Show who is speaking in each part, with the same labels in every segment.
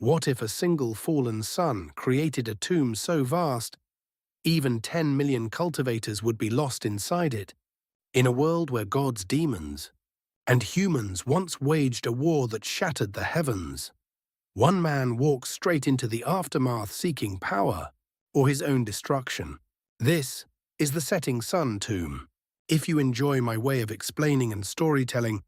Speaker 1: What if a single fallen sun created a tomb so vast, even 10 million cultivators would be lost inside it? In a world where gods, demons, and humans once waged a war that shattered the heavens, one man walks straight into the aftermath seeking power or his own destruction. This is the Setting Sun Tomb. If you enjoy my way of explaining and storytelling,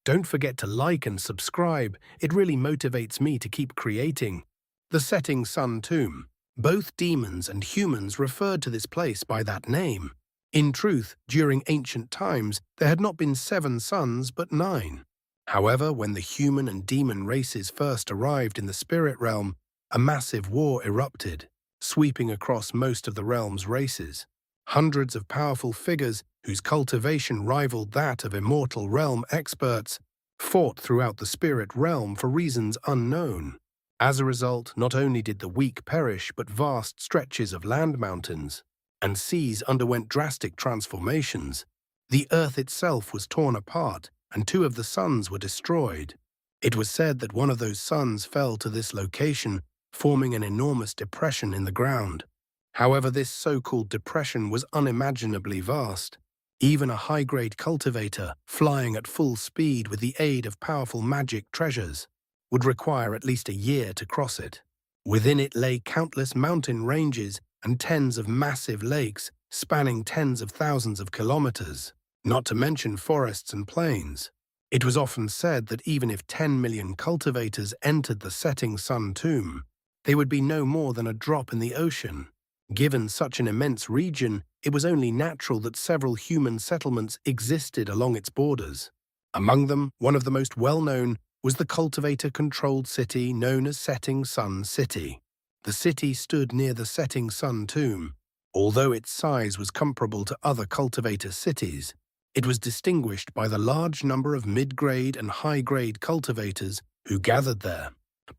Speaker 1: don't forget to like and subscribe. It really motivates me to keep creating. The Setting Sun Tomb. Both demons and humans referred to this place by that name. In truth, during ancient times, there had not been 7 suns but 9. However, when the human and demon races first arrived in the spirit realm, a massive war erupted, sweeping across most of the realm's races. Hundreds of powerful figures, whose cultivation rivaled that of immortal realm experts, fought throughout the spirit realm for reasons unknown. As a result, not only did the weak perish, but vast stretches of land, mountains, and seas underwent drastic transformations. The earth itself was torn apart, and 2 of the suns were destroyed. It was said that one of those suns fell to this location, forming an enormous depression in the ground. However, this so-called depression was unimaginably vast. Even a high-grade cultivator, flying at full speed with the aid of powerful magic treasures, would require at least a year to cross it. Within it lay countless mountain ranges and tens of massive lakes spanning tens of thousands of kilometers, not to mention forests and plains. It was often said that even if 10 million cultivators entered the Setting Sun Tomb, they would be no more than a drop in the ocean. Given such an immense region, it was only natural that several human settlements existed along its borders. Among them, one of the most well-known was the cultivator-controlled city known as Setting Sun City. The city stood near the Setting Sun Tomb. Although its size was comparable to other cultivator cities, it was distinguished by the large number of mid-grade and high-grade cultivators who gathered there,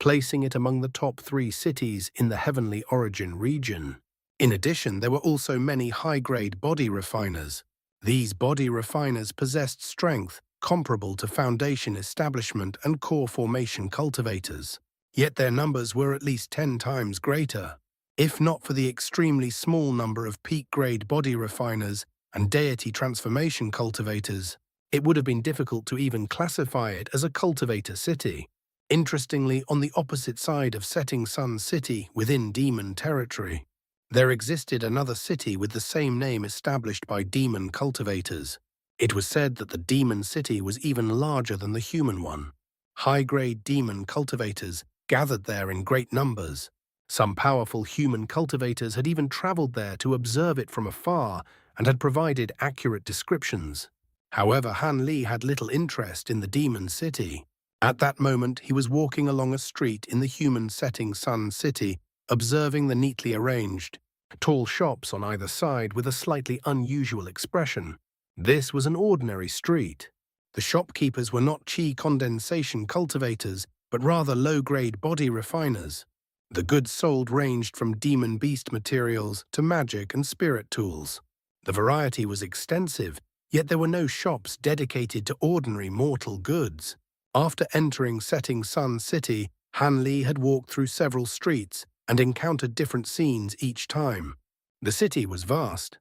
Speaker 1: placing it among the top 3 cities in the Heavenly Origin region. In addition, there were also many high-grade body refiners. These body refiners possessed strength comparable to foundation establishment and core formation cultivators. Yet their numbers were at least 10 times greater. If not for the extremely small number of peak-grade body refiners and deity transformation cultivators, it would have been difficult to even classify it as a cultivator city. Interestingly, on the opposite side of Setting Sun City, within demon territory, there existed another city with the same name established by demon cultivators. It was said that the demon city was even larger than the human one. High-grade demon cultivators gathered there in great numbers. Some powerful human cultivators had even traveled there to observe it from afar and had provided accurate descriptions. However, Han Li had little interest in the demon city. At that moment, he was walking along a street in the human Setting Sun City, observing the neatly arranged, tall shops on either side with a slightly unusual expression. This was an ordinary street. The shopkeepers were not qi condensation cultivators, but rather low-grade body refiners. The goods sold ranged from demon beast materials to magic and spirit tools. The variety was extensive, yet there were no shops dedicated to ordinary mortal goods. After entering Setting Sun City, Han Li had walked through several streets and encountered different scenes each time. The city was vast.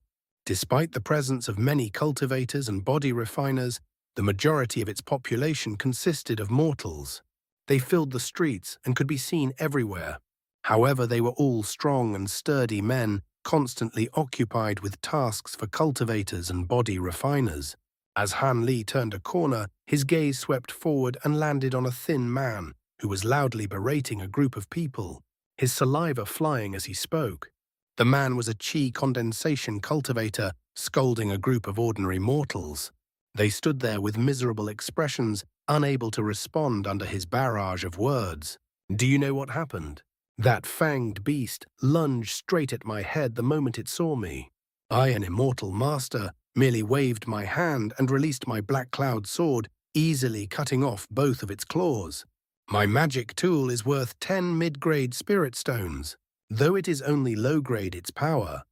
Speaker 1: Despite the presence of many cultivators and body refiners, the majority of its population consisted of mortals. They filled the streets and could be seen everywhere. However, they were all strong and sturdy men, constantly occupied with tasks for cultivators and body refiners. As Han Li turned a corner, his gaze swept forward and landed on a thin man who was loudly berating a group of people, his saliva flying as he spoke. The man was a qi condensation cultivator scolding a group of ordinary mortals. They stood there with miserable expressions, unable to respond under his barrage of words. Do you know what happened? That fanged beast lunged straight at my head the moment it saw me. I, an immortal master, merely waved my hand and released my black cloud sword, easily cutting off both of its claws. My magic tool is worth 10 mid-grade spirit stones, though it is only low-grade its power.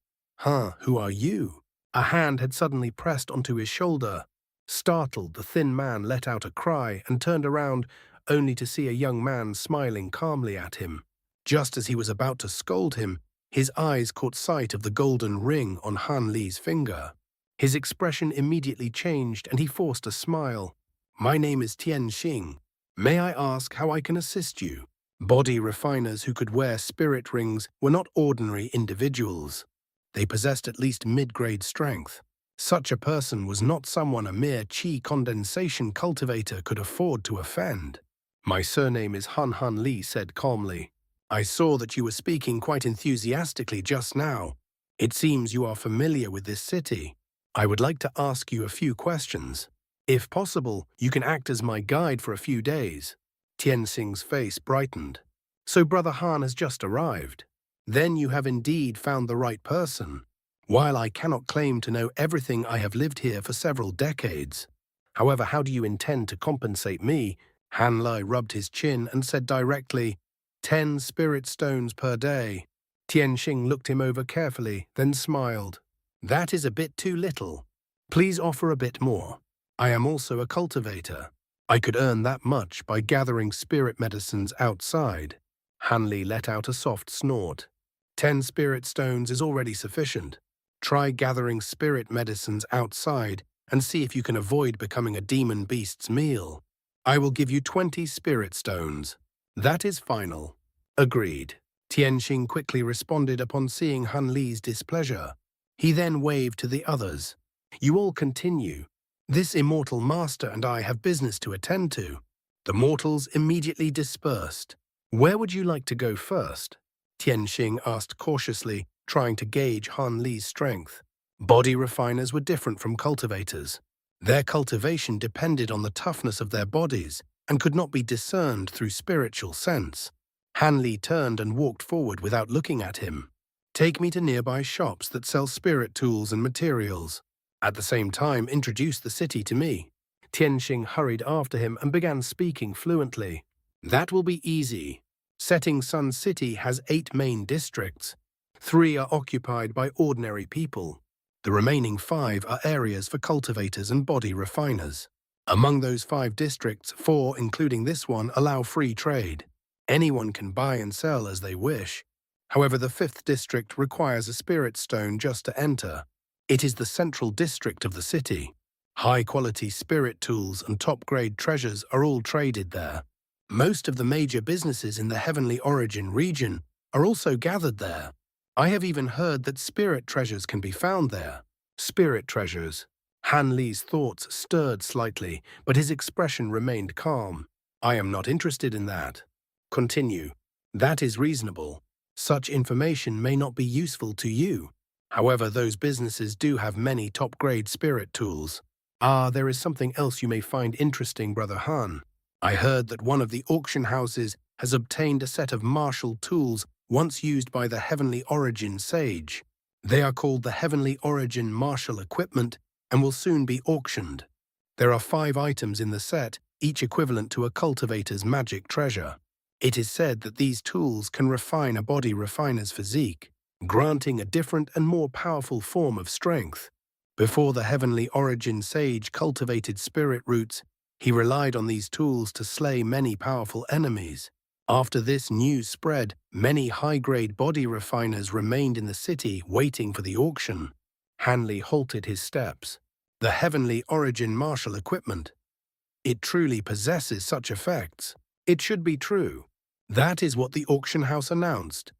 Speaker 1: Who are you? A hand had suddenly pressed onto his shoulder. Startled, the thin man let out a cry and turned around, only to see a young man smiling calmly at him. Just as he was about to scold him, his eyes caught sight of the golden ring on Han Li's finger. His expression immediately changed and he forced a smile. "My name is Tian Xing. May I ask how I can assist you?" Body refiners who could wear spirit rings were not ordinary individuals. They possessed at least mid-grade strength. Such a person was not someone a mere qi condensation cultivator could afford to offend. "My surname is Han Li," said calmly. "I saw that you were speaking quite enthusiastically just now. It seems you are familiar with this city. I would like to ask you a few questions. If possible, you can act as my guide for a few days." Tian Xing's face brightened. "So Brother Han has just arrived. Then you have indeed found the right person. While I cannot claim to know everything, I have lived here for several decades. However, how do you intend to compensate me?" Han Li rubbed his chin and said directly, 10 spirit stones per day." Tian Xing looked him over carefully, then smiled. "That is a bit too little. Please offer a bit more. I am also a cultivator. I could earn that much by gathering spirit medicines outside." Han Li let out a soft snort. 10 spirit stones is already sufficient. Try gathering spirit medicines outside and see if you can avoid becoming a demon beast's meal. I will give you 20 spirit stones. That is final." "Agreed." Tian Xing quickly responded upon seeing Han Li's displeasure. He then waved to the others. "You all continue. This immortal master and I have business to attend to." The mortals immediately dispersed. "Where would you like to go first?" Tian Xing asked cautiously, trying to gauge Han Li's strength. Body refiners were different from cultivators. Their cultivation depended on the toughness of their bodies and could not be discerned through spiritual sense. Han Li turned and walked forward without looking at him. "Take me to nearby shops that sell spirit tools and materials. At the same time, introduce the city to me." Tian Xing hurried after him and began speaking fluently. "That will be easy. Setting Sun City has 8 main districts. 3 are occupied by ordinary people. The remaining 5 are areas for cultivators and body refiners. Among those 5 districts, 4, including this one, allow free trade. Anyone can buy and sell as they wish. However, the 5th district requires a spirit stone just to enter. It is the central district of the city. High-quality spirit tools and top-grade treasures are all traded there. Most of the major businesses in the Heavenly Origin region are also gathered there. I have even heard that spirit treasures can be found there." Spirit treasures. Han Li's thoughts stirred slightly, but his expression remained calm. "I am not interested in that." "Continue." "That is reasonable. Such information may not be useful to you. However, those businesses do have many top-grade spirit tools. Ah, there is something else you may find interesting, Brother Han. I heard that one of the auction houses has obtained a set of martial tools once used by the Heavenly Origin Sage. They are called the Heavenly Origin Martial Equipment and will soon be auctioned. There are 5 items in the set, each equivalent to a cultivator's magic treasure. It is said that these tools can refine a body refiner's physique, granting a different and more powerful form of strength. Before the Heavenly Origin Sage cultivated spirit roots, he relied on these tools to slay many powerful enemies. After this news spread, many high-grade body refiners remained in the city waiting for the auction. Han Li halted his steps. The Heavenly Origin martial equipment. It truly possesses such effects. It should be true. That is what the auction house announced.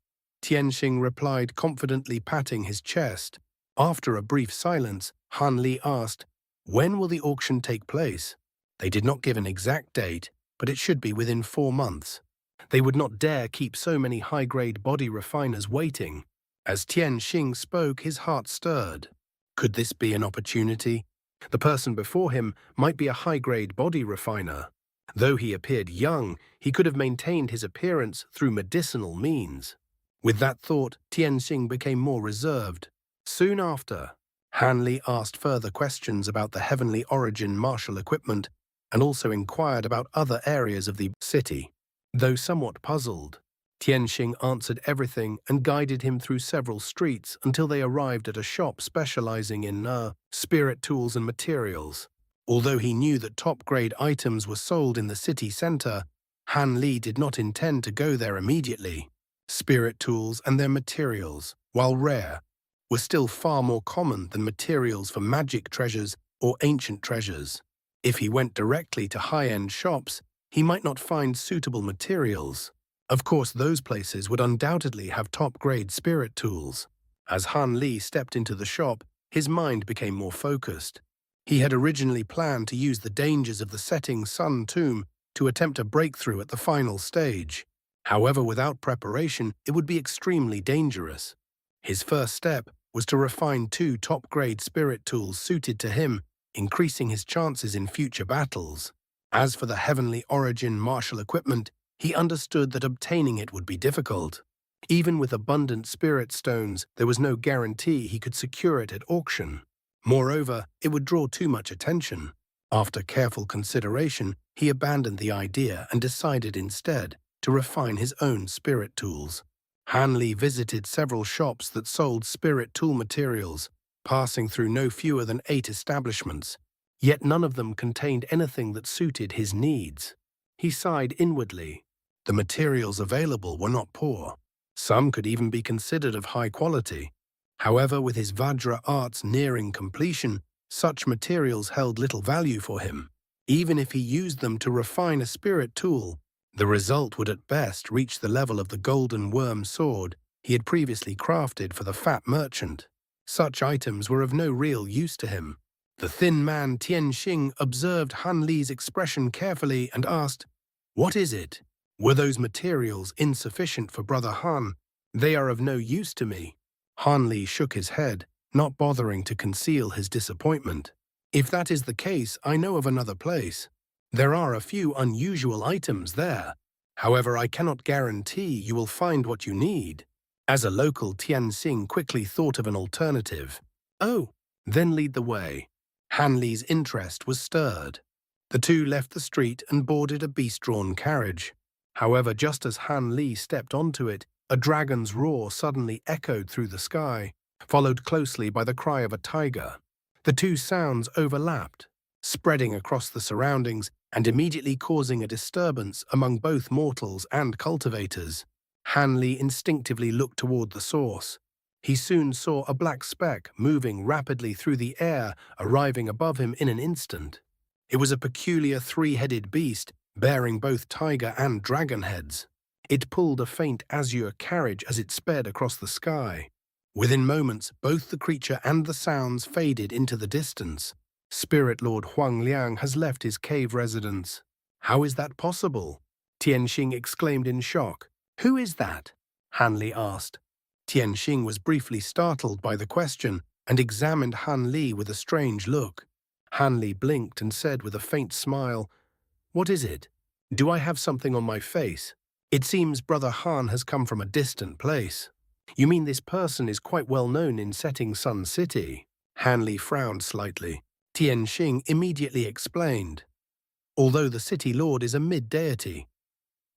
Speaker 1: Tian Xing replied, confidently patting his chest. After a brief silence, Han Li asked, "When will the auction take place?" They did not give an exact date, but it should be within 4 months. They would not dare keep so many high-grade body refiners waiting. As Tian Xing spoke, his heart stirred. Could this be an opportunity? The person before him might be a high-grade body refiner. Though he appeared young, he could have maintained his appearance through medicinal means. With that thought, Tian Xing became more reserved. Soon after, Han Li asked further questions about the Heavenly Origin martial equipment and also inquired about other areas of the city. Though somewhat puzzled, Tian Xing answered everything and guided him through several streets until they arrived at a shop specializing in spirit tools and materials. Although he knew that top-grade items were sold in the city center, Han Li did not intend to go there immediately. Spirit tools and their materials, while rare, were still far more common than materials for magic treasures or ancient treasures. If he went directly to high-end shops, he might not find suitable materials. Of course, those places would undoubtedly have top-grade spirit tools. As Han Li stepped into the shop, his mind became more focused. He had originally planned to use the dangers of the setting sun tomb to attempt a breakthrough at the final stage. However, without preparation, it would be extremely dangerous. His first step was to refine 2 top-grade spirit tools suited to him, increasing his chances in future battles. As for the heavenly origin martial equipment, he understood that obtaining it would be difficult. Even with abundant spirit stones, there was no guarantee he could secure it at auction. Moreover, it would draw too much attention. After careful consideration, he abandoned the idea and decided instead to refine his own spirit tools. Han Li visited several shops that sold spirit tool materials, passing through no fewer than 8 establishments, yet none of them contained anything that suited his needs. He sighed inwardly. The materials available were not poor. Some could even be considered of high quality. However, with his Vajra arts nearing completion, such materials held little value for him. Even if he used them to refine a spirit tool, the result would at best reach the level of the golden worm sword he had previously crafted for the fat merchant. Such items were of no real use to him. The thin man Tianxing observed Han Li's expression carefully and asked, "What is it? Were those materials insufficient for Brother Han? They are of no use to me." Han Li shook his head, not bothering to conceal his disappointment. "If that is the case, I know of another place. There are a few unusual items there. However, I cannot guarantee you will find what you need." As a local, Tianxing quickly thought of an alternative. "Oh, then lead the way." Han Li's interest was stirred. The two left the street and boarded a beast-drawn carriage. However, just as Han Li stepped onto it, a dragon's roar suddenly echoed through the sky, followed closely by the cry of a tiger. The two sounds overlapped, spreading across the surroundings and immediately causing a disturbance among both mortals and cultivators. Han Li instinctively looked toward the source. He soon saw a black speck moving rapidly through the air, arriving above him in an instant. It was a peculiar 3-headed beast, bearing both tiger and dragon heads. It pulled a faint azure carriage as it sped across the sky. Within moments, both the creature and the sounds faded into the distance. Spirit Lord Huang Liang has left his cave residence. "How is that possible?" Tianxing exclaimed in shock. "Who is that?" Han Li asked. Tianxing was briefly startled by the question and examined Han Li with a strange look. Han Li blinked and said with a faint smile, "What is it? Do I have something on my face? It seems Brother Han has come from a distant place." "You mean this person is quite well known in Setting Sun City?" Han Li frowned slightly. Tianxing immediately explained. "Although the city lord is a mid-deity,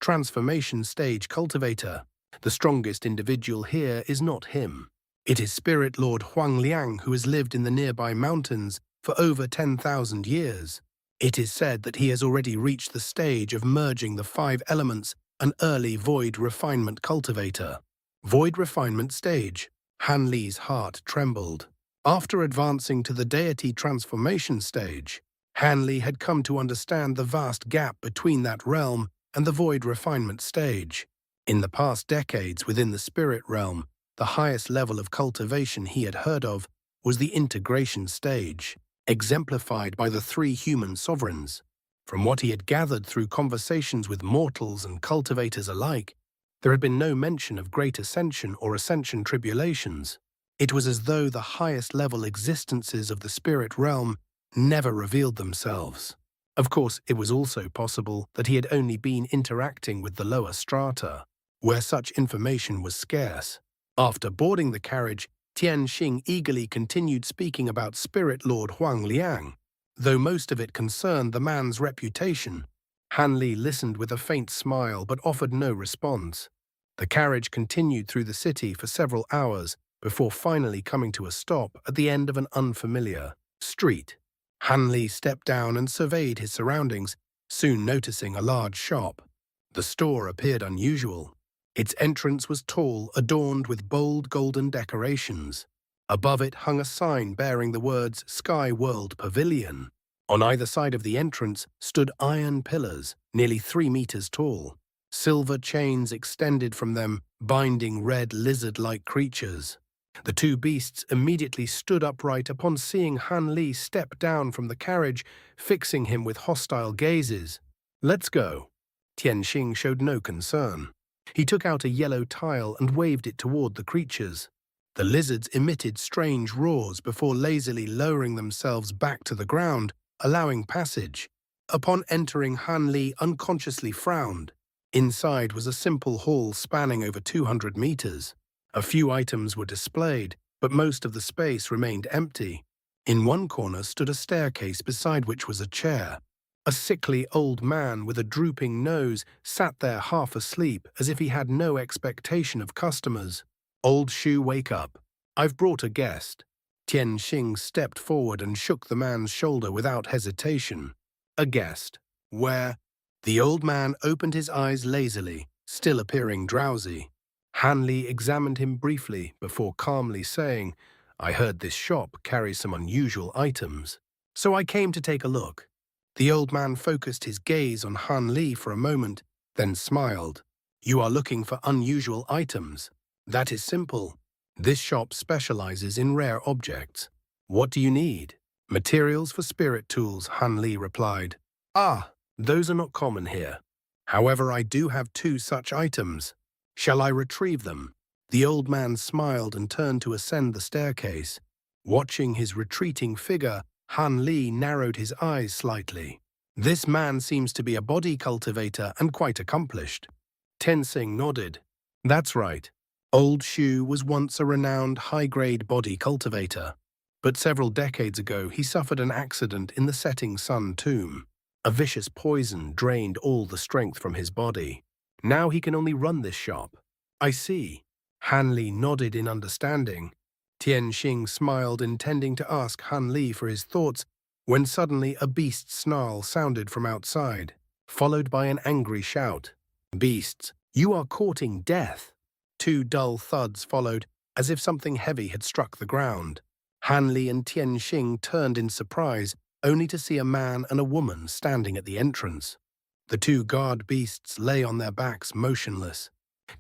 Speaker 1: transformation stage cultivator, the strongest individual here is not him. It is Spirit Lord Huang Liang who has lived in the nearby mountains for over 10,000 years. It is said that he has already reached the stage of merging the 5 elements, an early void refinement cultivator." Void refinement stage. Han Li's heart trembled. After advancing to the deity transformation stage, Han Li had come to understand the vast gap between that realm and the void refinement stage. In the past decades within the spirit realm, the highest level of cultivation he had heard of was the integration stage, exemplified by the 3 human sovereigns. From what he had gathered through conversations with mortals and cultivators alike, there had been no mention of great ascension or ascension tribulations. It was as though the highest-level existences of the spirit realm never revealed themselves. Of course, it was also possible that he had only been interacting with the lower strata, where such information was scarce. After boarding the carriage, Tianxing eagerly continued speaking about Spirit Lord Huang Liang. Though most of it concerned the man's reputation, Han Li listened with a faint smile but offered no response. The carriage continued through the city for several hours before finally coming to a stop at the end of an unfamiliar street. Han Li stepped down and surveyed his surroundings, soon noticing a large shop. The store appeared unusual. Its entrance was tall, adorned with bold golden decorations. Above it hung a sign bearing the words Sky World Pavilion. On either side of the entrance stood iron pillars, nearly 3 meters tall. Silver chains extended from them, binding red lizard-like creatures. The two beasts immediately stood upright upon seeing Han Li step down from the carriage, fixing him with hostile gazes. "Let's go." Tianxing showed no concern. He took out a yellow tile and waved it toward the creatures. The lizards emitted strange roars before lazily lowering themselves back to the ground, allowing passage. Upon entering, Han Li unconsciously frowned. Inside was a simple hall spanning over 200 meters. A few items were displayed, but most of the space remained empty. In one corner stood a staircase beside which was a chair. A sickly old man with a drooping nose sat there half asleep as if he had no expectation of customers. "Old Shu, wake up. I've brought a guest." Tianxing stepped forward and shook the man's shoulder without hesitation. "A guest? Where?" The old man opened his eyes lazily, still appearing drowsy. Han Li examined him briefly before calmly saying, "I heard this shop carries some unusual items, so I came to take a look." The old man focused his gaze on Han Li for a moment, then smiled. "You are looking for unusual items. That is simple. This shop specializes in rare objects. What do you need?" "Materials for spirit tools," Han Li replied. "Ah, those are not common here. However, I do have 2 such items. Shall I retrieve them?" The old man smiled and turned to ascend the staircase. Watching his retreating figure, Han Li narrowed his eyes slightly. "This man seems to be a body cultivator and quite accomplished." Tianxing nodded. "That's right. Old Shu was once a renowned high-grade body cultivator. But several decades ago, he suffered an accident in the setting sun tomb. A vicious poison drained all the strength from his body. Now he can only run this shop." "I see." Han Li nodded in understanding. Tianxing smiled, intending to ask Han Li for his thoughts, when suddenly a beast's snarl sounded from outside, followed by an angry shout. "Beasts, you are courting death." 2 dull thuds followed, as if something heavy had struck the ground. Han Li and Tianxing turned in surprise, only to see a man and a woman standing at the entrance. The 2 guard beasts lay on their backs motionless.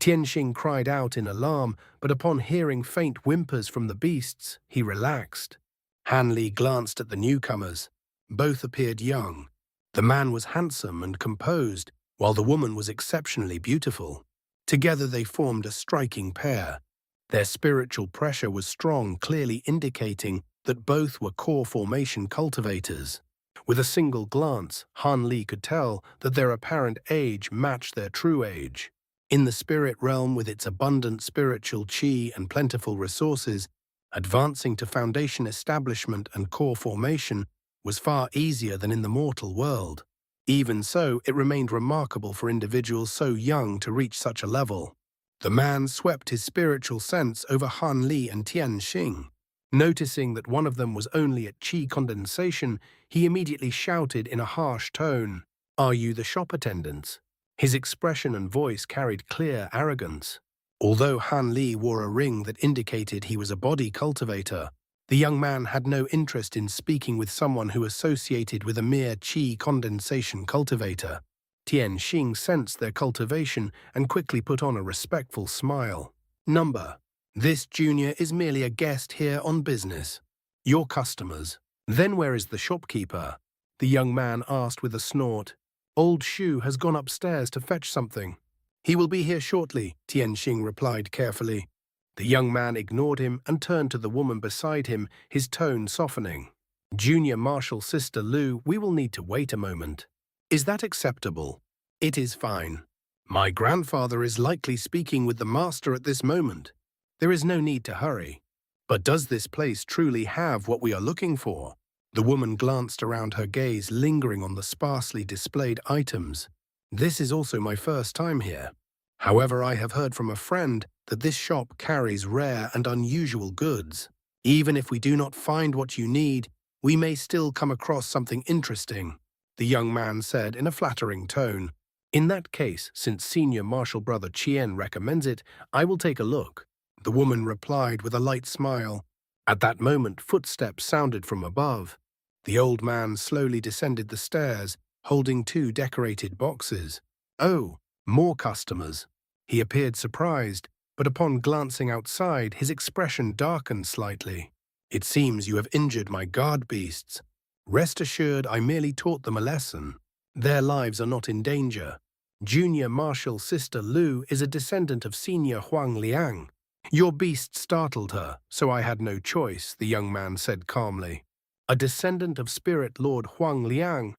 Speaker 1: Tianxing cried out in alarm, but upon hearing faint whimpers from the beasts, he relaxed. Han Li glanced at the newcomers. Both appeared young. The man was handsome and composed, while the woman was exceptionally beautiful. Together they formed a striking pair. Their spiritual pressure was strong, clearly indicating that both were core formation cultivators. With a single glance, Han Li could tell that their apparent age matched their true age. In the spirit realm, with its abundant spiritual qi and plentiful resources, advancing to foundation establishment and core formation was far easier than in the mortal world. Even so, it remained remarkable for individuals so young to reach such a level. The man swept his spiritual sense over Han Li and Tianxing. Noticing that one of them was only at qi condensation, he immediately shouted in a harsh tone, "Are you the shop attendants?" His expression and voice carried clear arrogance. Although Han Li wore a ring that indicated he was a body cultivator, the young man had no interest in speaking with someone who associated with a mere qi condensation cultivator. Tianxing sensed their cultivation and quickly put on a respectful smile. "Number, this junior is merely a guest here on business. Your customers." "Then where is the shopkeeper?" the young man asked with a snort. "Old Shu has gone upstairs to fetch something." "He will be here shortly," Tianxing replied carefully. The young man ignored him and turned to the woman beside him, his tone softening. "Junior Marshal Sister Lu, we will need to wait a moment." "Is that acceptable?" "It is fine. My grandfather is likely speaking with the master at this moment. There is no need to hurry." "But does this place truly have what we are looking for?" The woman glanced around, her gaze lingering on the sparsely displayed items. "This is also my first time here. However, I have heard from a friend that this shop carries rare and unusual goods. Even if we do not find what you need, we may still come across something interesting," the young man said in a flattering tone. In that case, since senior martial brother Chien recommends it, I will take a look, the woman replied with a light smile. At that moment, footsteps sounded from above. The old man slowly descended the stairs, holding two decorated boxes. Oh, more customers. He appeared surprised, but upon glancing outside, his expression darkened slightly. It seems you have injured my guard beasts. Rest assured, I merely taught them a lesson. Their lives are not in danger. Junior Marshal Sister Lu is a descendant of Senior Huang Liang. Your beast startled her, so I had no choice, the young man said calmly. A descendant of Spirit Lord Huang Liang.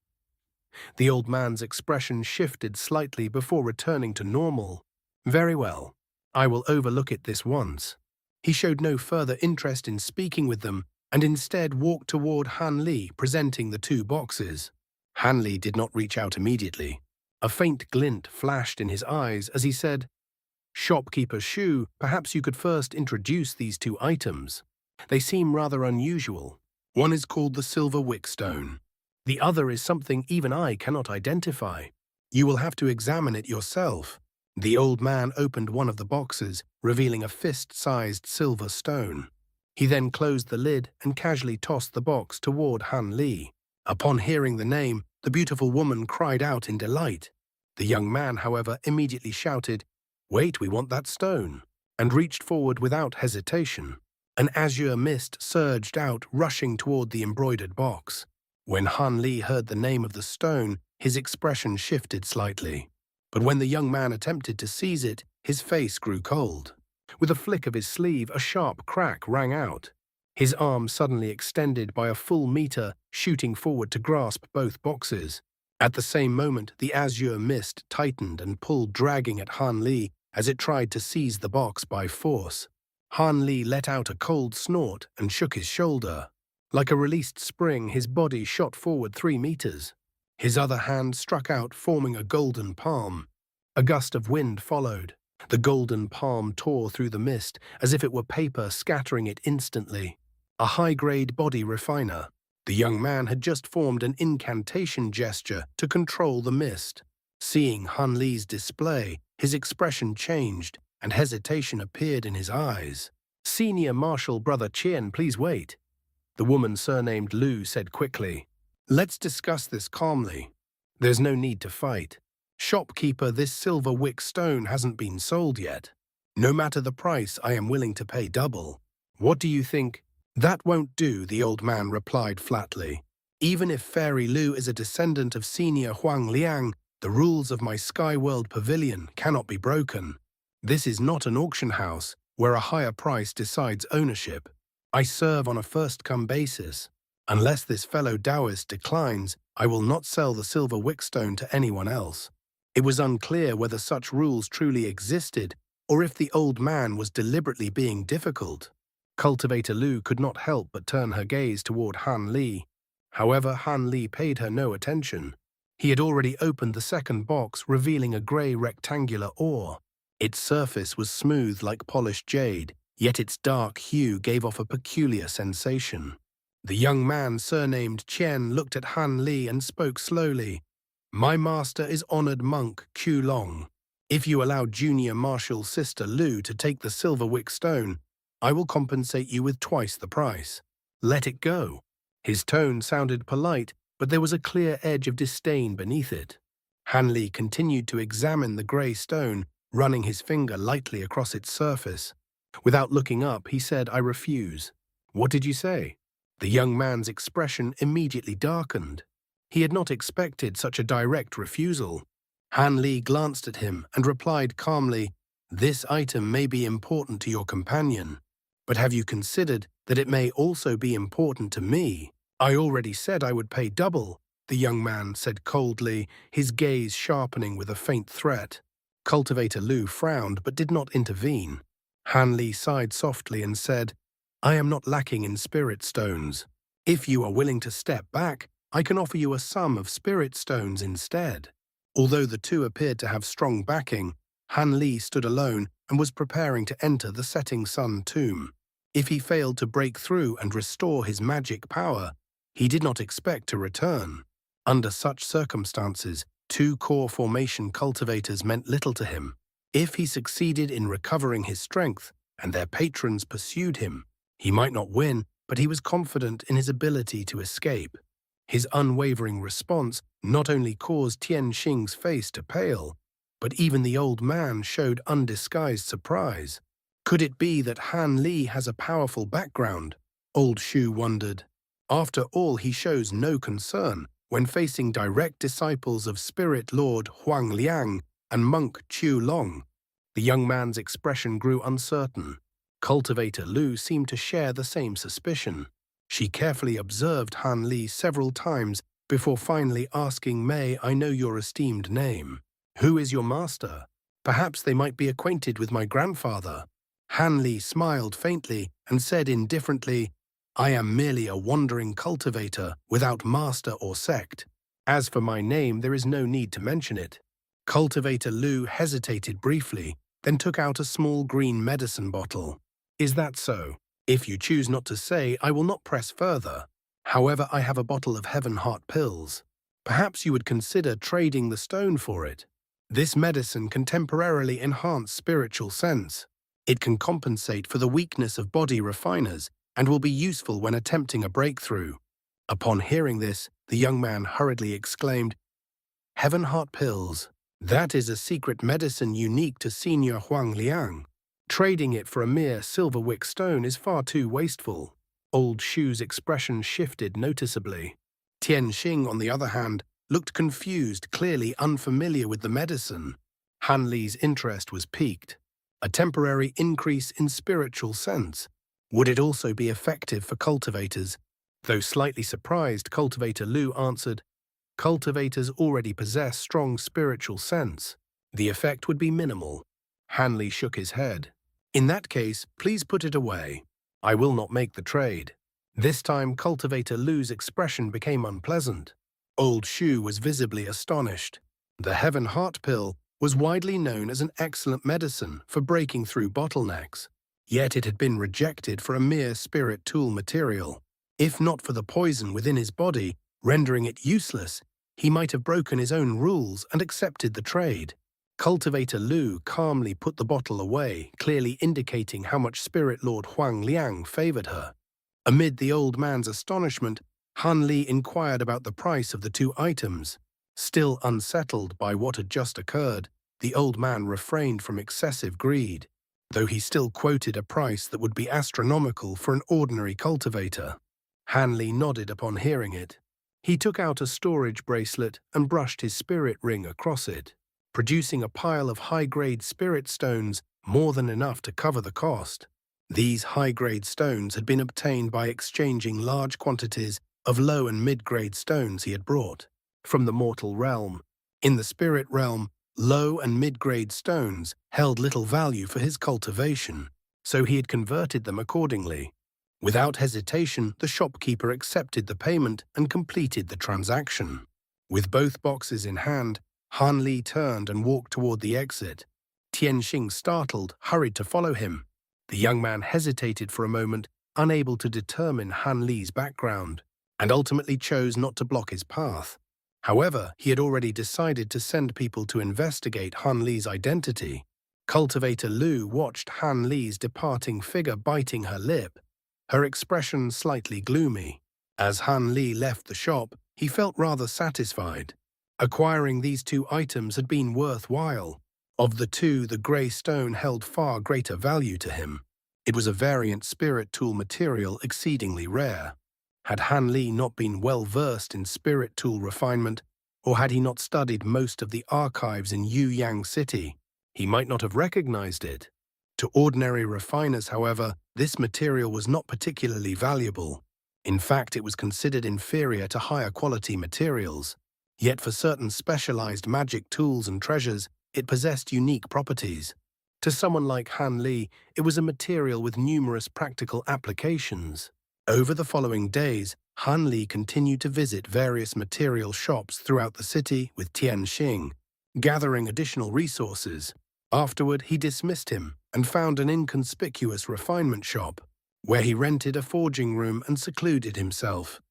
Speaker 1: The old man's expression shifted slightly before returning to normal. Very well. I will overlook it this once. He showed no further interest in speaking with them and instead walked toward Han Li, presenting the two boxes. Han Li did not reach out immediately. A faint glint flashed in his eyes as he said, "Shopkeeper Shu, perhaps you could first introduce these two items. They seem rather unusual. One is called the Silver Wick Stone. The other is something even I cannot identify. You will have to examine it yourself." The old man opened one of the boxes, revealing a fist-sized silver stone. He then closed the lid and casually tossed the box toward Han Li. Upon hearing the name, the beautiful woman cried out in delight. The young man, however, immediately shouted, "Wait, we want that stone," and reached forward without hesitation. An azure mist surged out, rushing toward the embroidered box. When Han Li heard the name of the stone, his expression shifted slightly. But when the young man attempted to seize it, his face grew cold. With a flick of his sleeve, a sharp crack rang out. His arm suddenly extended by a full meter, shooting forward to grasp both boxes. At the same moment, the azure mist tightened and pulled, dragging at Han Li as it tried to seize the box by force. Han Li let out a cold snort and shook his shoulder. Like a released spring, his body shot forward 3 meters. His other hand struck out, forming a golden palm. A gust of wind followed. The golden palm tore through the mist as if it were paper, scattering it instantly. A high-grade body refiner. The young man had just formed an incantation gesture to control the mist. Seeing Han Li's display, his expression changed and hesitation appeared in his eyes. "Senior Marshal Brother Chien, please wait," the woman surnamed Lu said quickly. "Let's discuss this calmly. There's no need to fight. Shopkeeper, this silver wick stone hasn't been sold yet. No matter the price, I am willing to pay double. What do you think?" "That won't do," the old man replied flatly. "Even if Fairy Lu is a descendant of Senior Huang Liang, the rules of my Sky World Pavilion cannot be broken. This is not an auction house where a higher price decides ownership. I serve on a first-come basis. Unless this fellow Taoist declines, I will not sell the silver wickstone to anyone else." It was unclear whether such rules truly existed or if the old man was deliberately being difficult. Cultivator Lu could not help but turn her gaze toward Han Li. However, Han Li paid her no attention. He had already opened the second box, revealing a grey rectangular ore. Its surface was smooth like polished jade, yet its dark hue gave off a peculiar sensation. The young man surnamed Chen looked at Han Li and spoke slowly. "My master is honored monk Q Long. If you allow Junior Marshal Sister Lu to take the silver wick stone, I will compensate you with twice the price. Let it go." His tone sounded polite, but there was a clear edge of disdain beneath it. Han Li continued to examine the grey stone, running his finger lightly across its surface. Without looking up, he said, "I refuse." "What did you say?" The young man's expression immediately darkened. He had not expected such a direct refusal. Han Li glanced at him and replied calmly, "This item may be important to your companion, but have you considered that it may also be important to me?" "I already said I would pay double," the young man said coldly, his gaze sharpening with a faint threat. Cultivator Lu frowned but did not intervene. Han Li sighed softly and said, "I am not lacking in spirit stones. If you are willing to step back, I can offer you a sum of spirit stones instead." Although the two appeared to have strong backing, Han Li stood alone and was preparing to enter the setting sun tomb. If he failed to break through and restore his magic power, he did not expect to return. Under such circumstances, Two core formation cultivators meant little to him. If he succeeded in recovering his strength and their patrons pursued him, he might not win, but he was confident in his ability to escape. His unwavering response not only caused Tianxing's face to pale, but even the old man showed undisguised surprise. Could it be that Han Li has a powerful background? Old Shu wondered. After all, he shows no concern when facing direct disciples of Spirit Lord Huang Liang and monk Qiu Long. The young man's expression grew uncertain. Cultivator Lu seemed to share the same suspicion. She carefully observed Han Li several times before finally asking, "May I know your esteemed name? Who is your master? Perhaps they might be acquainted with my grandfather." Han Li smiled faintly and said indifferently, "I am merely a wandering cultivator without master or sect. As for my name, there is no need to mention it." Cultivator Lu hesitated briefly, then took out a small green medicine bottle. "Is that so? If you choose not to say, I will not press further. However, I have a bottle of Heaven Heart pills. Perhaps you would consider trading the stone for it. This medicine can temporarily enhance spiritual sense. It can compensate for the weakness of body refiners and will be useful when attempting a breakthrough." Upon hearing this, the young man hurriedly exclaimed, "Heaven Heart pills. That is a secret medicine unique to Senior Huang Liang. Trading it for a mere silver wick stone is far too wasteful." Old Shu's expression shifted noticeably. Tianxing, on the other hand, looked confused, clearly unfamiliar with the medicine. Han Li's interest was piqued. A temporary increase in spiritual sense. Would it also be effective for cultivators? Though slightly surprised, Cultivator Lu answered, "Cultivators already possess strong spiritual sense. The effect would be minimal." Han Li shook his head. "In that case, please put it away. I will not make the trade." This time, Cultivator Lu's expression became unpleasant. Old Shu was visibly astonished. The Heaven Heart pill was widely known as an excellent medicine for breaking through bottlenecks. Yet it had been rejected for a mere spirit tool material. If not for the poison within his body, rendering it useless, he might have broken his own rules and accepted the trade. Cultivator Lu calmly put the bottle away, clearly indicating how much Spirit Lord Huang Liang favored her. Amid the old man's astonishment, Han Li inquired about the price of the two items. Still unsettled by what had just occurred, the old man refrained from excessive greed, though he still quoted a price that would be astronomical for an ordinary cultivator. Han Li nodded upon hearing it. He took out a storage bracelet and brushed his spirit ring across it, producing a pile of high-grade spirit stones, more than enough to cover the cost. These high-grade stones had been obtained by exchanging large quantities of low and mid-grade stones he had brought from the mortal realm. In the spirit realm, low and mid-grade stones held little value for his cultivation, so he had converted them accordingly. Without hesitation, the shopkeeper accepted the payment and completed the transaction. With both boxes in hand, Han Li turned and walked toward the exit. Tianxing, startled, hurried to follow him. The young man hesitated for a moment, unable to determine Han Li's background, and ultimately chose not to block his path. However, he had already decided to send people to investigate Han Li's identity. Cultivator Lu watched Han Li's departing figure biting her lip, her expression slightly gloomy. As Han Li left the shop, he felt rather satisfied. Acquiring these two items had been worthwhile. Of the two, the grey stone held far greater value to him. It was a variant spirit tool material exceedingly rare. Had Han Li not been well versed in spirit tool refinement, or had he not studied most of the archives in Yuyang City, he might not have recognized it. To ordinary refiners, however, this material was not particularly valuable. In fact, it was considered inferior to higher quality materials. Yet for certain specialized magic tools and treasures, it possessed unique properties. To someone like Han Li, it was a material with numerous practical applications. Over the following days, Han Li continued to visit various material shops throughout the city with Tianxing, gathering additional resources. Afterward, he dismissed him and found an inconspicuous refinement shop, where he rented a forging room and secluded himself.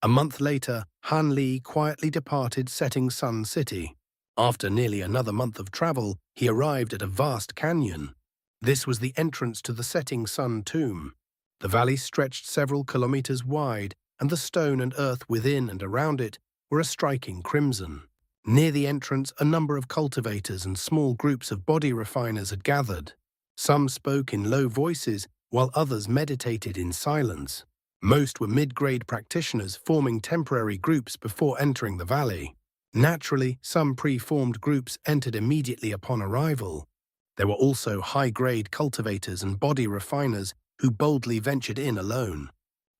Speaker 1: A month later, Han Li quietly departed Setting Sun City. After nearly another month of travel, he arrived at a vast canyon. This was the entrance to the Setting Sun tomb. The valley stretched several kilometers wide, and the stone and earth within and around it were a striking crimson. Near the entrance, a number of cultivators and small groups of body refiners had gathered. Some spoke in low voices, while others meditated in silence. Most were mid-grade practitioners forming temporary groups before entering the valley. Naturally, some pre-formed groups entered immediately upon arrival. There were also high-grade cultivators and body refiners who boldly ventured in alone.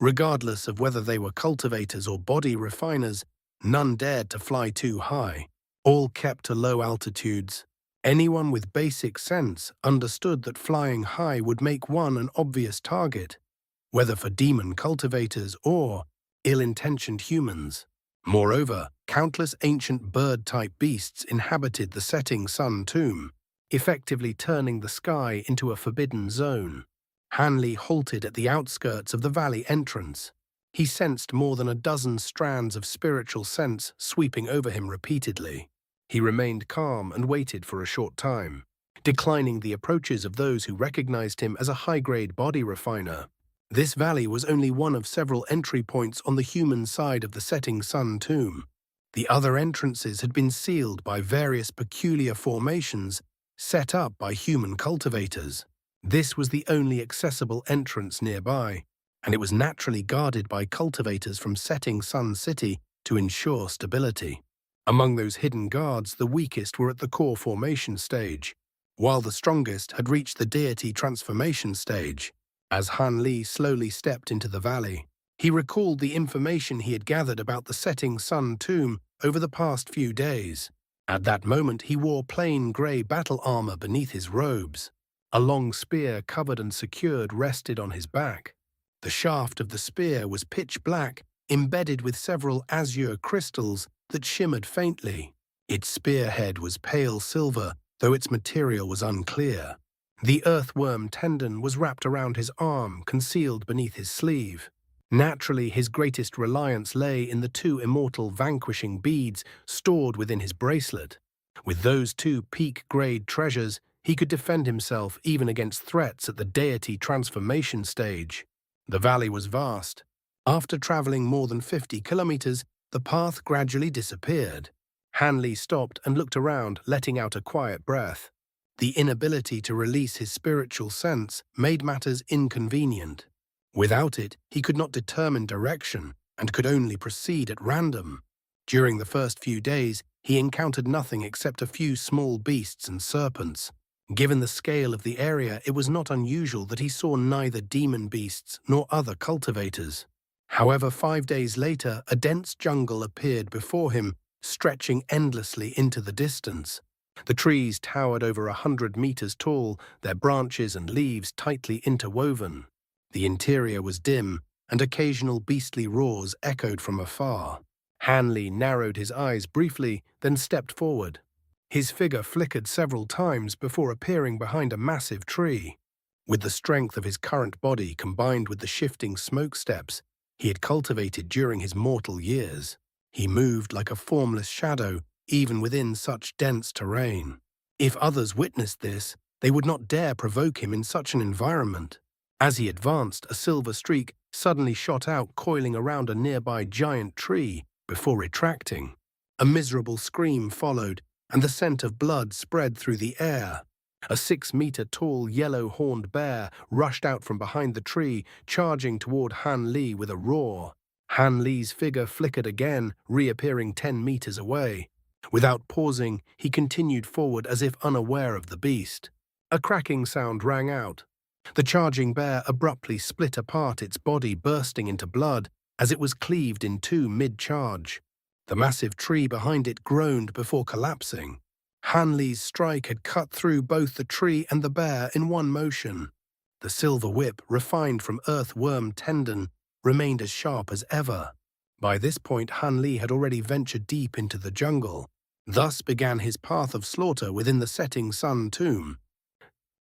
Speaker 1: Regardless of whether they were cultivators or body refiners, none dared to fly too high. All kept to low altitudes. Anyone with basic sense understood that flying high would make one an obvious target, whether for demon cultivators or ill-intentioned humans. Moreover, countless ancient bird-type beasts inhabited the Setting Sun tomb, effectively turning the sky into a forbidden zone. Han Li halted at the outskirts of the valley entrance. He sensed more than a dozen strands of spiritual sense sweeping over him repeatedly. He remained calm and waited for a short time, declining the approaches of those who recognized him as a high-grade body refiner. This valley was only one of several entry points on the human side of the Setting Sun tomb. The other entrances had been sealed by various peculiar formations set up by human cultivators. This was the only accessible entrance nearby, and it was naturally guarded by cultivators from Setting Sun City to ensure stability. Among those hidden guards, the weakest were at the core formation stage, while the strongest had reached the deity transformation stage. As Han Li slowly stepped into the valley, he recalled the information he had gathered about the Setting Sun tomb over the past few days. At that moment, he wore plain grey battle armor beneath his robes. A long spear covered and secured rested on his back. The shaft of the spear was pitch black, embedded with several azure crystals that shimmered faintly. Its spearhead was pale silver, though its material was unclear. The earthworm tendon was wrapped around his arm, concealed beneath his sleeve. Naturally, his greatest reliance lay in the two immortal vanquishing beads stored within his bracelet. With those two peak-grade treasures, he could defend himself even against threats at the deity transformation stage. The valley was vast. After traveling more than 50 kilometers, the path gradually disappeared. Han Li stopped and looked around, letting out a quiet breath. The inability to release his spiritual sense made matters inconvenient. Without it, he could not determine direction and could only proceed at random. During the first few days, he encountered nothing except a few small beasts and serpents. Given the scale of the area, it was not unusual that he saw neither demon beasts nor other cultivators. However, 5 days later, a dense jungle appeared before him, stretching endlessly into the distance. The trees towered over 100 meters tall, their branches and leaves tightly interwoven. The interior was dim, and occasional beastly roars echoed from afar. Han Li narrowed his eyes briefly, then stepped forward. His figure flickered several times before appearing behind a massive tree. With the strength of his current body combined with the shifting smoke steps he had cultivated during his mortal years, he moved like a formless shadow even within such dense terrain. If others witnessed this, they would not dare provoke him in such an environment. As he advanced, a silver streak suddenly shot out, coiling around a nearby giant tree before retracting. A miserable scream followed, and the scent of blood spread through the air. A 6-meter-tall yellow-horned bear rushed out from behind the tree, charging toward Han Li with a roar. Han Li's figure flickered again, reappearing 10 meters away. Without pausing, he continued forward as if unaware of the beast. A cracking sound rang out. The charging bear abruptly split apart, its body bursting into blood as it was cleaved in two mid-charge. The massive tree behind it groaned before collapsing. Han Li's strike had cut through both the tree and the bear in one motion. The silver whip, refined from earthworm tendon, remained as sharp as ever. By this point, Han Li had already ventured deep into the jungle. Thus began his path of slaughter within the Setting Sun tomb.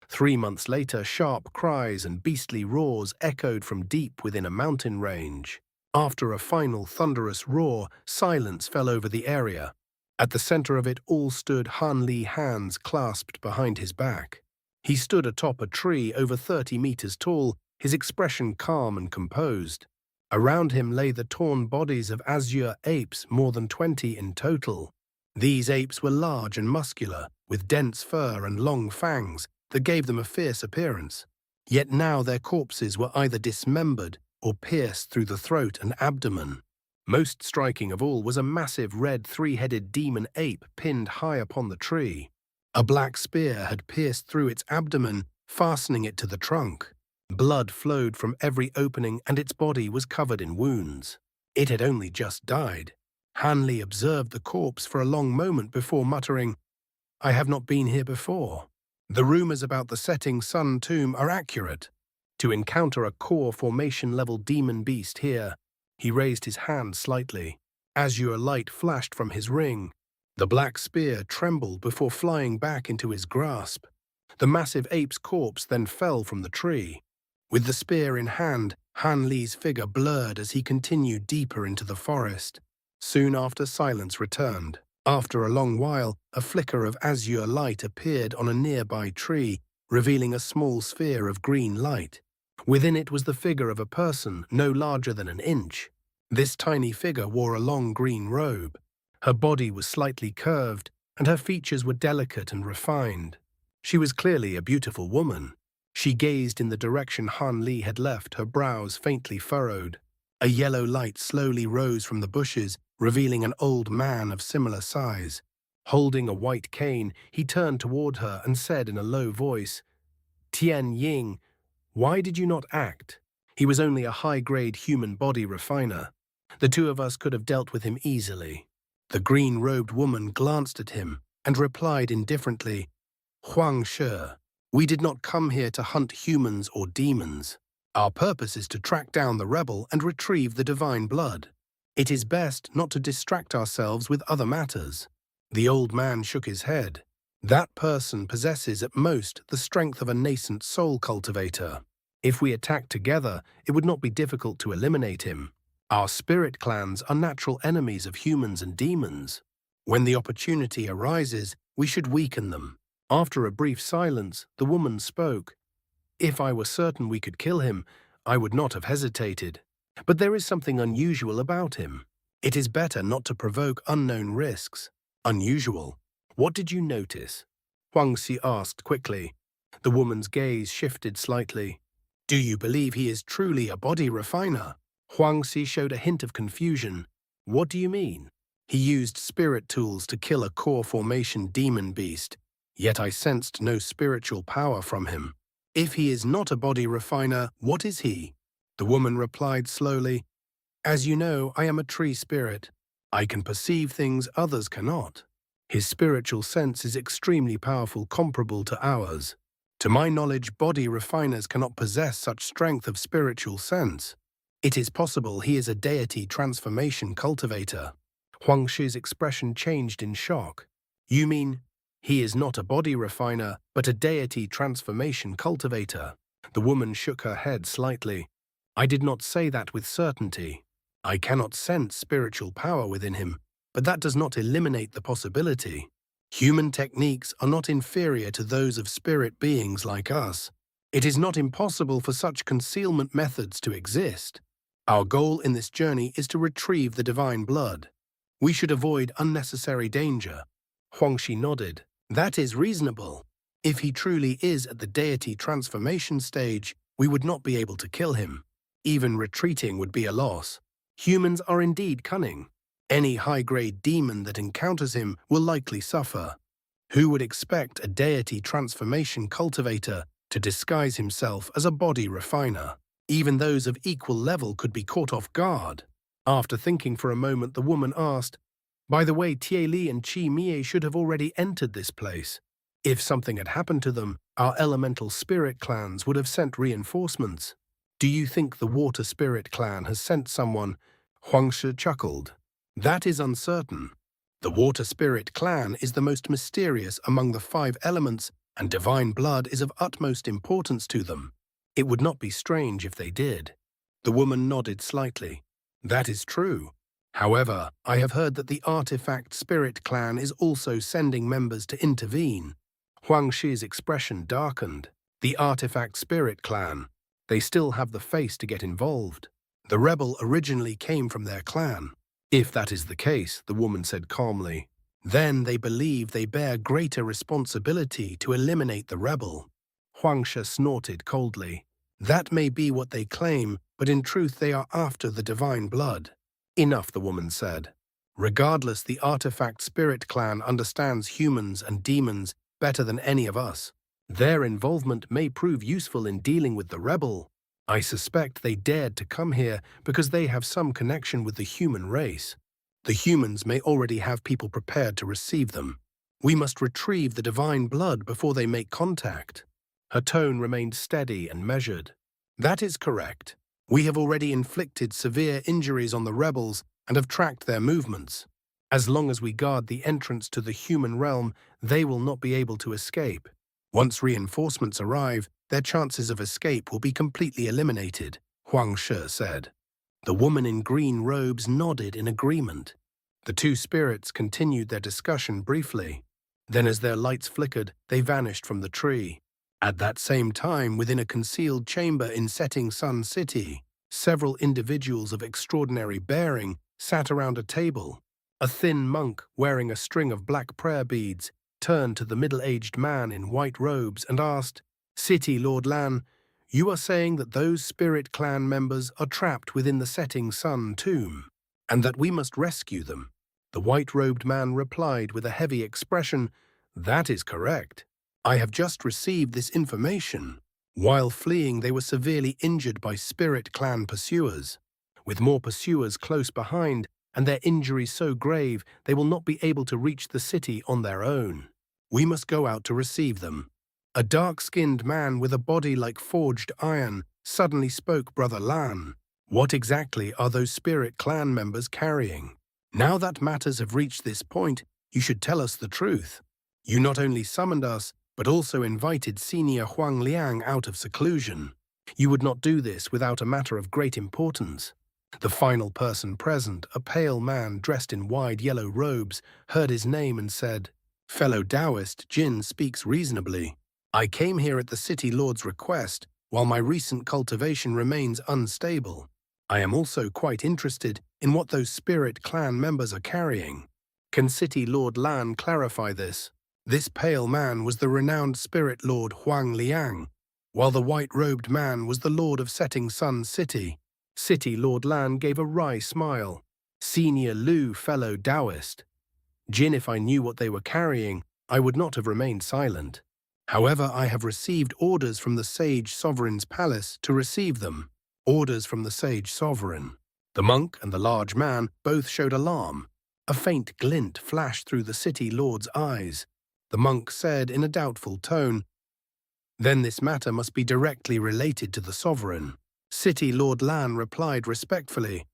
Speaker 1: 3 months later, sharp cries and beastly roars echoed from deep within a mountain range. After a final thunderous roar, silence fell over the area. At the center of it all stood Han Li, hands clasped behind his back. He stood atop a tree over 30 meters tall, his expression calm and composed. Around him lay the torn bodies of azure apes, more than 20 in total. These apes were large and muscular, with dense fur and long fangs that gave them a fierce appearance. Yet now their corpses were either dismembered or pierced through the throat and abdomen. Most striking of all was a massive red three-headed demon ape pinned high upon the tree. A black spear had pierced through its abdomen, fastening it to the trunk. Blood flowed from every opening and its body was covered in wounds. It had only just died. Han Li observed the corpse for a long moment before muttering, "I have not been here before." The rumors about the setting sun tomb are accurate. To encounter a core formation-level demon beast here, he raised his hand slightly. Azure light flashed from his ring. The black spear trembled before flying back into his grasp. The massive ape's corpse then fell from the tree. With the spear in hand, Han Li's figure blurred as he continued deeper into the forest. Soon after, silence returned. After a long while, a flicker of azure light appeared on a nearby tree, revealing a small sphere of green light. Within it was the figure of a person no larger than an inch. This tiny figure wore a long green robe. Her body was slightly curved, and her features were delicate and refined. She was clearly a beautiful woman. She gazed in the direction Han Li had left, her brows faintly furrowed. A yellow light slowly rose from the bushes, revealing an old man of similar size. Holding a white cane, he turned toward her and said in a low voice, "Tian Ying, why did you not act?" He was only a high-grade human body refiner. The two of us could have dealt with him easily. The green-robed woman glanced at him and replied indifferently, "Huang Shi, we did not come here to hunt humans or demons. Our purpose is to track down the rebel and retrieve the divine blood. It is best not to distract ourselves with other matters." The old man shook his head. "That person possesses at most the strength of a nascent soul cultivator. If we attack together, it would not be difficult to eliminate him. Our spirit clans are natural enemies of humans and demons. When the opportunity arises, we should weaken them." After a brief silence, the woman spoke. "If I were certain we could kill him, I would not have hesitated. But there is something unusual about him. It is better not to provoke unknown risks." "Unusual? What did you notice?" Huang Xi asked quickly. The woman's gaze shifted slightly. "Do you believe he is truly a body refiner?" Huang Xi showed a hint of confusion. "What do you mean?" "He used spirit tools to kill a core formation demon beast, yet I sensed no spiritual power from him. If he is not a body refiner, what is he?" The woman replied slowly, "As you know, I am a tree spirit. I can perceive things others cannot. His spiritual sense is extremely powerful, comparable to ours. To my knowledge, body refiners cannot possess such strength of spiritual sense. It is possible he is a deity transformation cultivator." Huang Shi's expression changed in shock. "You mean he is not a body refiner, but a deity transformation cultivator?" The woman shook her head slightly. "I did not say that with certainty. I cannot sense spiritual power within him, but that does not eliminate the possibility. Human techniques are not inferior to those of spirit beings like us. It is not impossible for such concealment methods to exist. Our goal in this journey is to retrieve the divine blood. We should avoid unnecessary danger." Huang Shi nodded. "That is reasonable. If he truly is at the deity transformation stage, we would not be able to kill him. Even retreating would be a loss. Humans are indeed cunning. Any high-grade demon that encounters him will likely suffer. Who would expect a deity transformation cultivator to disguise himself as a body refiner? Even those of equal level could be caught off guard." After thinking for a moment, the woman asked, "By the way, Tie Li and Chi Mie should have already entered this place. If something had happened to them, our elemental spirit clans would have sent reinforcements. Do you think the water spirit clan has sent someone?" Huang Shi chuckled. "That is uncertain. The water spirit clan is the most mysterious among the 5 elements, and divine blood is of utmost importance to them. It would not be strange if they did." The woman nodded slightly. That is true. However, I have heard that the Artifact Spirit Clan is also sending members to intervene. Huang Shi's expression darkened. The Artifact Spirit Clan. They still have the face to get involved. The rebel originally came from their clan. If that is the case, the woman said calmly, then they believe they bear greater responsibility to eliminate the rebel. Huang Shi snorted coldly. That may be what they claim, but in truth they are after the divine blood. Enough, the woman said. Regardless, the Artifact Spirit Clan understands humans and demons better than any of us. Their involvement may prove useful in dealing with the rebel. I suspect they dared to come here because they have some connection with the human race. The humans may already have people prepared to receive them. We must retrieve the divine blood before they make contact. Her tone remained steady and measured. That is correct. We have already inflicted severe injuries on the rebels and have tracked their movements. As long as we guard the entrance to the human realm, they will not be able to escape. Once reinforcements arrive, their chances of escape will be completely eliminated, Huang Shi said. The woman in green robes nodded in agreement. The two spirits continued their discussion briefly. Then as their lights flickered, they vanished from the tree. At that same time, within a concealed chamber in Setting Sun City, several individuals of extraordinary bearing sat around a table. A thin monk wearing a string of black prayer beads turned to the middle-aged man in white robes and asked, City Lord Lan, you are saying that those Spirit Clan members are trapped within the Setting Sun tomb, and that we must rescue them. The white-robed man replied with a heavy expression, That is correct. I have just received this information. While fleeing, they were severely injured by Spirit Clan pursuers. With more pursuers close behind, and their injuries so grave, they will not be able to reach the city on their own. We must go out to receive them. A dark-skinned man with a body like forged iron suddenly spoke, Brother Lan. What exactly are those Spirit Clan members carrying? Now that matters have reached this point, you should tell us the truth. You not only summoned us, but also invited Senior Huang Liang out of seclusion. You would not do this without a matter of great importance. The final person present, a pale man dressed in wide yellow robes, heard his name and said, Fellow Taoist, Jin speaks reasonably. I came here at the City Lord's request, while my recent cultivation remains unstable. I am also quite interested in what those Spirit Clan members are carrying. Can City Lord Lan clarify this? This pale man was the renowned Spirit Lord Huang Liang, while the white-robed man was the Lord of Setting Sun City. City Lord Lan gave a wry smile. Senior Lu, fellow Taoist. Jin, if I knew what they were carrying, I would not have remained silent. However, I have received orders from the Sage Sovereign's palace to receive them. Orders from the Sage Sovereign. The monk and the large man both showed alarm. A faint glint flashed through the City Lord's eyes. The monk said in a doubtful tone, Then this matter must be directly related to the sovereign. City Lord Lan replied respectfully,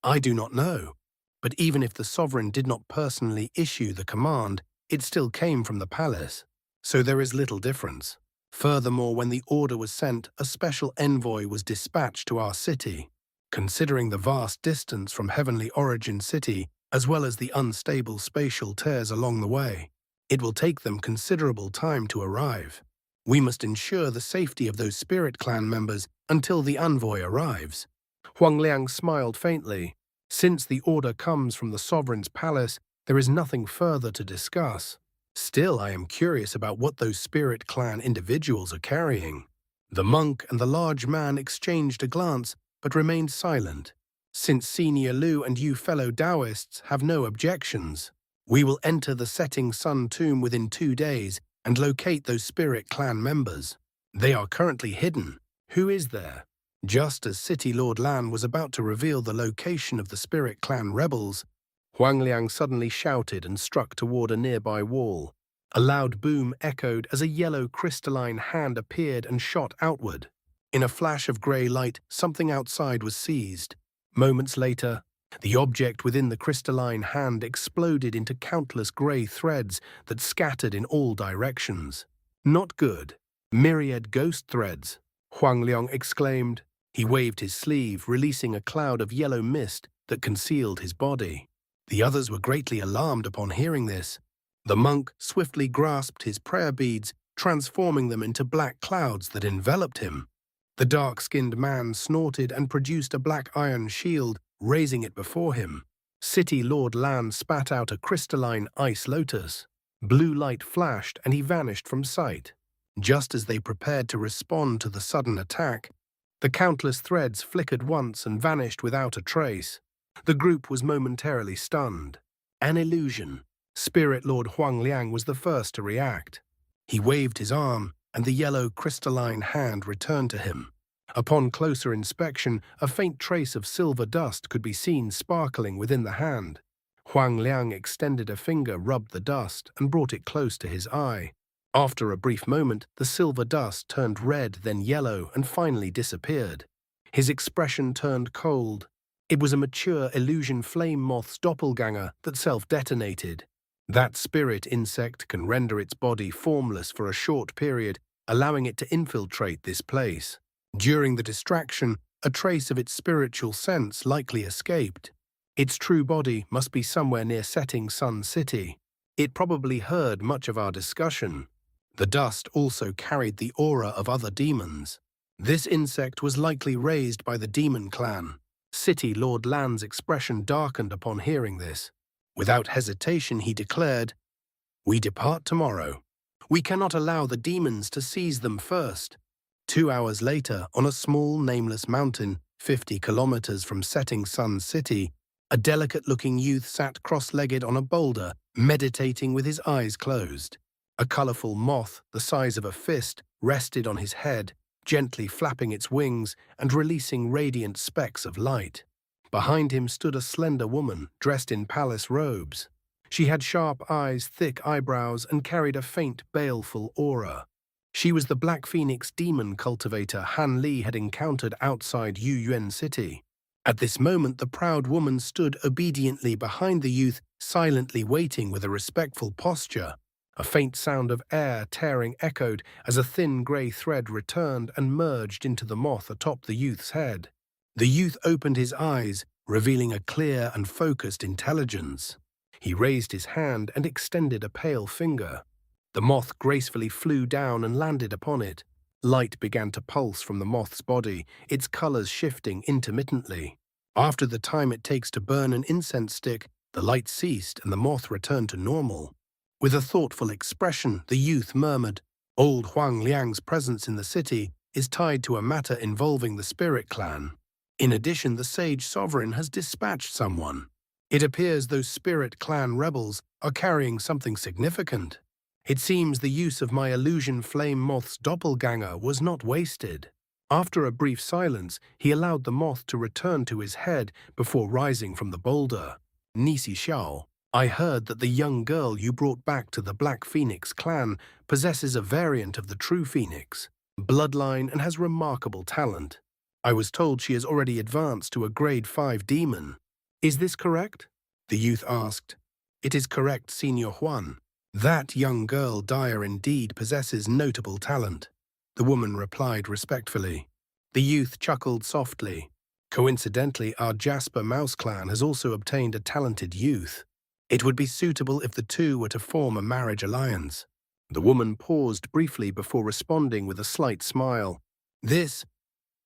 Speaker 1: I do not know, but even if the sovereign did not personally issue the command, it still came from the palace, so there is little difference. Furthermore, when the order was sent, a special envoy was dispatched to our city. Considering the vast distance from Heavenly Origin City, as well as the unstable spatial tears along the way, it will take them considerable time to arrive. We must ensure the safety of those Spirit Clan members until the envoy arrives. Huang Liang smiled faintly. Since the order comes from the sovereign's palace, there is nothing further to discuss. Still, I am curious about what those Spirit Clan individuals are carrying. The monk and the large man exchanged a glance, but remained silent. Since Senior Lu and you fellow Taoists have no objections, we will enter the Setting Sun tomb within 2 days and locate those Spirit Clan members. They are currently hidden. Who is there? Just as City Lord Lan was about to reveal the location of the Spirit Clan rebels, Huang Liang suddenly shouted and struck toward a nearby wall. A loud boom echoed as a yellow crystalline hand appeared and shot outward. In a flash of grey light, something outside was seized. Moments later, the object within the crystalline hand exploded into countless grey threads that scattered in all directions. Not good. Myriad ghost threads, Huang Liang exclaimed. He waved his sleeve, releasing a cloud of yellow mist that concealed his body. The others were greatly alarmed upon hearing this. The monk swiftly grasped his prayer beads, transforming them into black clouds that enveloped him. The dark-skinned man snorted and produced a black iron shield, raising it before him. City Lord Lan spat out a crystalline ice lotus. Blue light flashed and he vanished from sight. Just as they prepared to respond to the sudden attack, the countless threads flickered once and vanished without a trace. The group was momentarily stunned. An illusion. Spirit Lord Huang Liang was the first to react. He waved his arm, and the yellow crystalline hand returned to him. Upon closer inspection, a faint trace of silver dust could be seen sparkling within the hand. Huang Liang extended a finger, rubbed the dust, and brought it close to his eye. After a brief moment, the silver dust turned red, then yellow, and finally disappeared. His expression turned cold. It was a mature illusion flame moth's doppelganger that self-detonated. That spirit insect can render its body formless for a short period, allowing it to infiltrate this place. During the distraction, a trace of its spiritual sense likely escaped. Its true body must be somewhere near Setting Sun City. It probably heard much of our discussion. The dust also carried the aura of other demons. This insect was likely raised by the demon clan. City Lord Lan's expression darkened upon hearing this. Without hesitation, he declared, "We depart tomorrow. We cannot allow the demons to seize them first." 2 hours later, on a small, nameless mountain, 50 kilometers from Setting Sun City, a delicate-looking youth sat cross-legged on a boulder, meditating with his eyes closed. A colorful moth, the size of a fist, rested on his head, gently flapping its wings and releasing radiant specks of light. Behind him stood a slender woman, dressed in palace robes. She had sharp eyes, thick eyebrows, and carried a faint, baleful aura. She was the Black Phoenix demon cultivator Han Li had encountered outside Yuyuan City. At this moment, the proud woman stood obediently behind the youth, silently waiting with a respectful posture. A faint sound of air tearing echoed as a thin grey thread returned and merged into the moth atop the youth's head. The youth opened his eyes, revealing a clear and focused intelligence. He raised his hand and extended a pale finger. The moth gracefully flew down and landed upon it. Light began to pulse from the moth's body, its colors shifting intermittently. After the time it takes to burn an incense stick, the light ceased and the moth returned to normal. With a thoughtful expression, the youth murmured, "Old Huang Liang's presence in the city is tied to a matter involving the Spirit Clan. In addition, the Sage Sovereign has dispatched someone. It appears those Spirit Clan rebels are carrying something significant. It seems the use of my illusion flame moth's doppelganger was not wasted." After a brief silence, he allowed the moth to return to his head before rising from the boulder. "Nisi Xiao, I heard that the young girl you brought back to the Black Phoenix clan possesses a variant of the True Phoenix bloodline and has remarkable talent. I was told she has already advanced to a grade 5 demon. Is this correct?" The youth asked. "It is correct, Senior Huan. That young girl Dyer indeed possesses notable talent," the woman replied respectfully. The youth chuckled softly. "Coincidentally, our Jasper Mouse clan has also obtained a talented youth. It would be suitable if the two were to form a marriage alliance." The woman paused briefly before responding with a slight smile.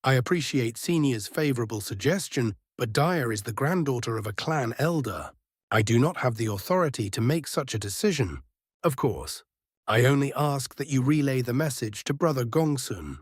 Speaker 1: I appreciate Senior's favorable suggestion, but Dyer is the granddaughter of a clan elder. I do not have the authority to make such a decision. Of course, I only ask that you relay the message to Brother Gongsun.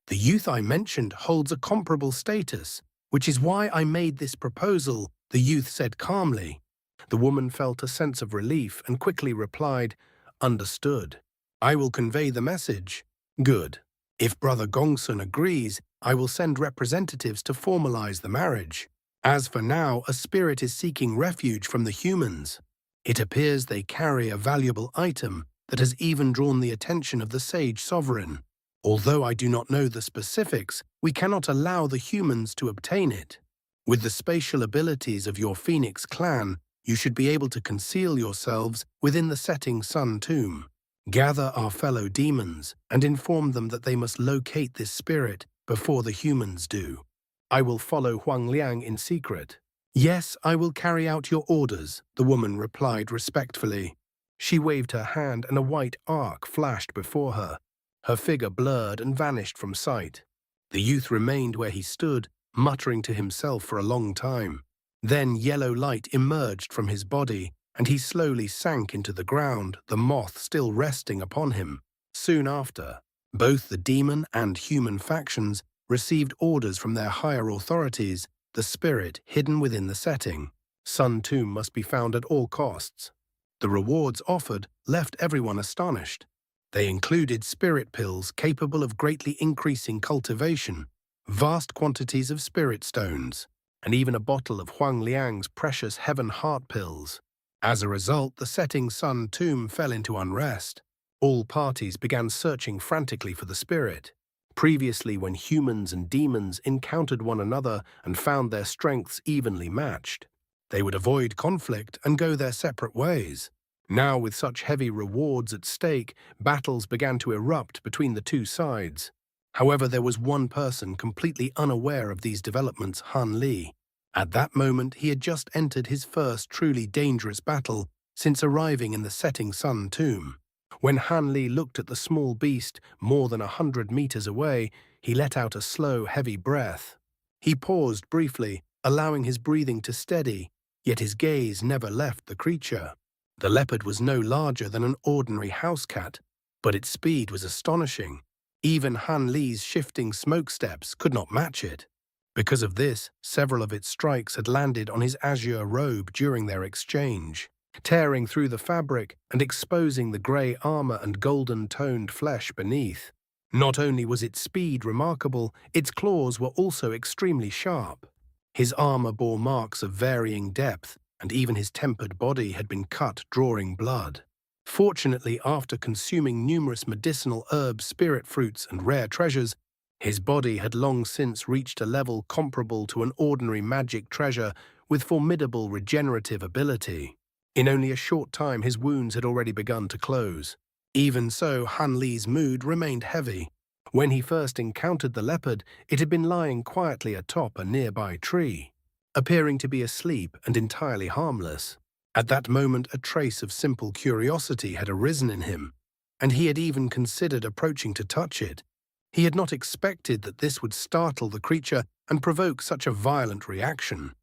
Speaker 1: The youth I mentioned holds a comparable status, which is why I made this proposal," the youth said calmly. The woman felt a sense of relief and quickly replied, "Understood. I will convey the message." "Good. If Brother Gongsun agrees, I will send representatives to formalize the marriage. As for now, a spirit is seeking refuge from the humans. It appears they carry a valuable item that has even drawn the attention of the Sage Sovereign. Although I do not know the specifics, we cannot allow the humans to obtain it. With the spatial abilities of your Phoenix clan, you should be able to conceal yourselves within the Setting Sun tomb. Gather our fellow demons and inform them that they must locate this spirit before the humans do. I will follow Huang Liang in secret. "Yes, I will carry out your orders," the woman replied respectfully. She waved her hand and a white arc flashed before her. Her figure blurred and vanished from sight. The youth remained where he stood, muttering to himself for a long time. Then yellow light emerged from his body, and he slowly sank into the ground, the moth still resting upon him. Soon after, both the demon and human factions received orders from their higher authorities. The spirit hidden within the setting. Sun Tomb must be found at all costs. The rewards offered left everyone astonished. They included spirit pills capable of greatly increasing cultivation, vast quantities of spirit stones, and even a bottle of Huang Liang's precious heaven heart pills. As a result, the setting Sun Tomb fell into unrest. All parties began searching frantically for the spirit. Previously, when humans and demons encountered one another and found their strengths evenly matched, they would avoid conflict and go their separate ways. Now, with such heavy rewards at stake, battles began to erupt between the two sides. However, there was one person completely unaware of these developments, Han Li. At that moment, he had just entered his first truly dangerous battle since arriving in the setting Sun Tomb. When Han Li looked at the small beast more than 100 meters away, he let out a slow, heavy breath. He paused briefly, allowing his breathing to steady, yet his gaze never left the creature. The leopard was no larger than an ordinary house cat, but its speed was astonishing. Even Han Li's shifting smoke steps could not match it. Because of this, several of its strikes had landed on his azure robe during their exchange, tearing through the fabric and exposing the grey armor and golden-toned flesh beneath. Not only was its speed remarkable, its claws were also extremely sharp. His armor bore marks of varying depth, and even his tempered body had been cut, drawing blood. Fortunately, after consuming numerous medicinal herbs, spirit fruits, and rare treasures, his body had long since reached a level comparable to an ordinary magic treasure with formidable regenerative ability. In only a short time, his wounds had already begun to close. Even so, Han Li's mood remained heavy. When he first encountered the leopard, it had been lying quietly atop a nearby tree, appearing to be asleep and entirely harmless. At that moment, a trace of simple curiosity had arisen in him, and he had even considered approaching to touch it. He had not expected that this would startle the creature and provoke such a violent reaction.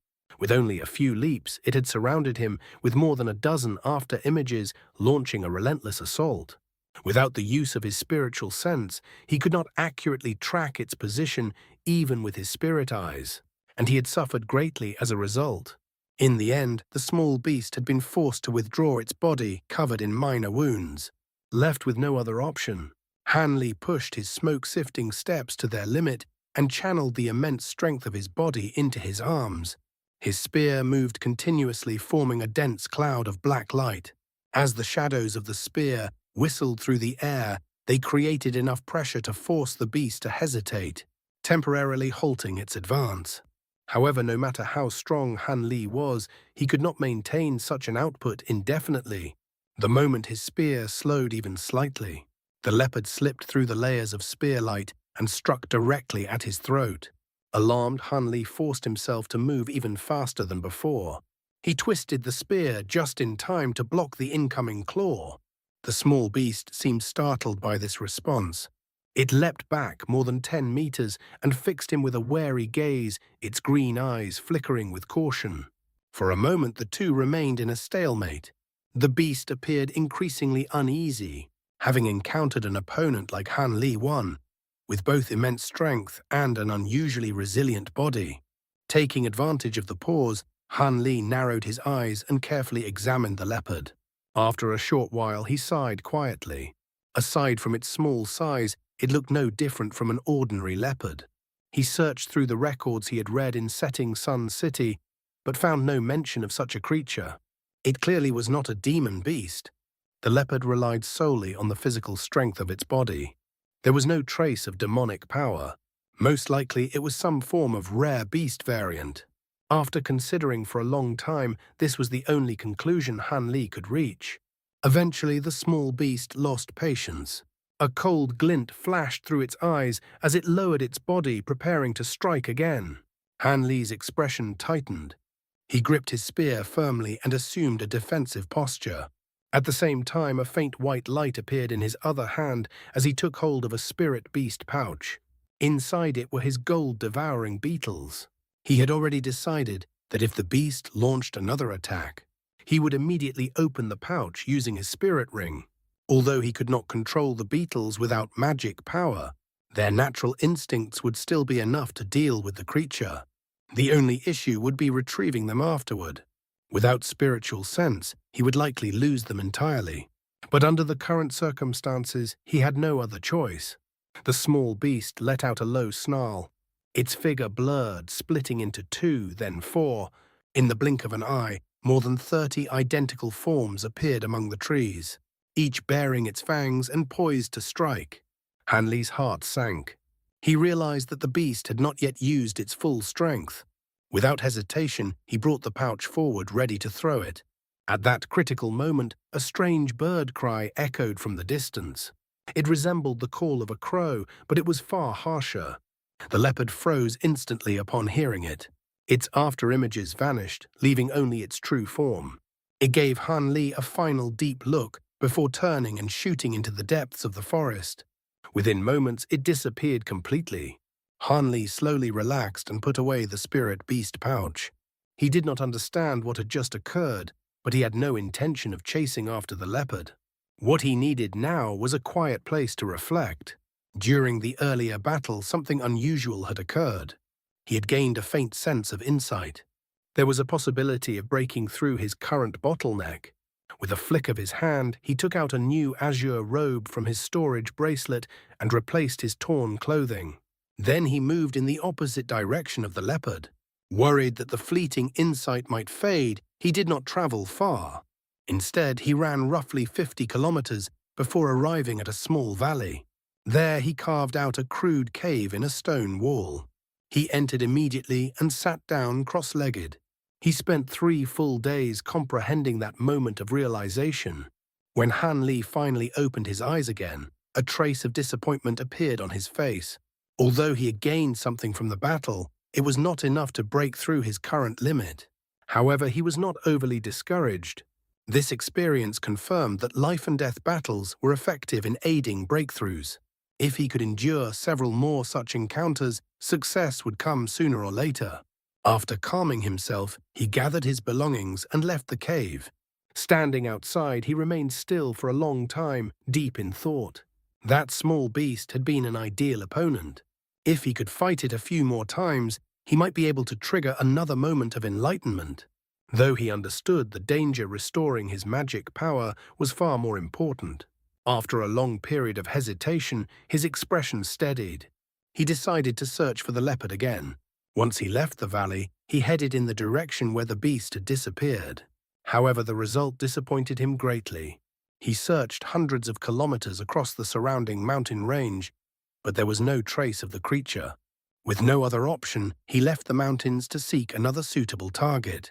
Speaker 1: With only a few leaps, it had surrounded him with more than a dozen after-images, launching a relentless assault. Without the use of his spiritual sense, he could not accurately track its position even with his spirit eyes, and he had suffered greatly as a result. In the end, the small beast had been forced to withdraw its body covered in minor wounds. Left with no other option, Han Li pushed his smoke-sifting steps to their limit and channeled the immense strength of his body into his arms. His spear moved continuously, forming a dense cloud of black light. As the shadows of the spear whistled through the air, they created enough pressure to force the beast to hesitate, temporarily halting its advance. However, no matter how strong Han Li was, he could not maintain such an output indefinitely. The moment his spear slowed even slightly, the leopard slipped through the layers of spear light and struck directly at his throat. Alarmed, Han Li forced himself to move even faster than before. He twisted the spear just in time to block the incoming claw. The small beast seemed startled by this response. It leapt back more than 10 meters and fixed him with a wary gaze, its green eyes flickering with caution. For a moment, the two remained in a stalemate. The beast appeared increasingly uneasy, having encountered an opponent like Han Li Wan, with both immense strength and an unusually resilient body. Taking advantage of the pause, Han Li narrowed his eyes and carefully examined the leopard. After a short while, he sighed quietly. Aside from its small size, it looked no different from an ordinary leopard. He searched through the records he had read in Setting Sun City, but found no mention of such a creature. It clearly was not a demon beast. The leopard relied solely on the physical strength of its body. There was no trace of demonic power. Most likely it was some form of rare beast variant. After considering for a long time, this was the only conclusion Han Li could reach. Eventually, the small beast lost patience. A cold glint flashed through its eyes as it lowered its body, preparing to strike again. Han Li's expression tightened. He gripped his spear firmly and assumed a defensive posture. At the same time, a faint white light appeared in his other hand as he took hold of a spirit beast pouch. Inside it were his gold-devouring beetles. He had already decided that if the beast launched another attack, he would immediately open the pouch using his spirit ring. Although he could not control the beetles without magic power, their natural instincts would still be enough to deal with the creature. The only issue would be retrieving them afterward. Without spiritual sense, he would likely lose them entirely. But under the current circumstances, he had no other choice. The small beast let out a low snarl. Its figure blurred, splitting into 2, then 4. In the blink of an eye, more than 30 identical forms appeared among the trees, each bearing its fangs and poised to strike. Hanli's heart sank. He realized that the beast had not yet used its full strength. Without hesitation, he brought the pouch forward, ready to throw it. At that critical moment, a strange bird cry echoed from the distance. It resembled the call of a crow, but it was far harsher. The leopard froze instantly upon hearing it. Its after-images vanished, leaving only its true form. It gave Han Li a final deep look before turning and shooting into the depths of the forest. Within moments, it disappeared completely. Han Li slowly relaxed and put away the spirit beast pouch. He did not understand what had just occurred, but he had no intention of chasing after the leopard. What he needed now was a quiet place to reflect. During the earlier battle, something unusual had occurred. He had gained a faint sense of insight. There was a possibility of breaking through his current bottleneck. With a flick of his hand, he took out a new azure robe from his storage bracelet and replaced his torn clothing. Then he moved in the opposite direction of the leopard. Worried that the fleeting insight might fade, he did not travel far. Instead, he ran roughly 50 kilometers before arriving at a small valley. There he carved out a crude cave in a stone wall. He entered immediately and sat down cross-legged. He spent 3 full days comprehending that moment of realization. When Han Li finally opened his eyes again, a trace of disappointment appeared on his face. Although he had gained something from the battle, it was not enough to break through his current limit. However, he was not overly discouraged. This experience confirmed that life-and-death battles were effective in aiding breakthroughs. If he could endure several more such encounters, success would come sooner or later. After calming himself, he gathered his belongings and left the cave. Standing outside, he remained still for a long time, deep in thought. That small beast had been an ideal opponent. If he could fight it a few more times, he might be able to trigger another moment of enlightenment. Though he understood the danger restoring his magic power was far more important. After a long period of hesitation, his expression steadied. He decided to search for the leopard again. Once he left the valley, he headed in the direction where the beast had disappeared. However, the result disappointed him greatly. He searched hundreds of kilometers across the surrounding mountain range, but there was no trace of the creature. With no other option, he left the mountains to seek another suitable target.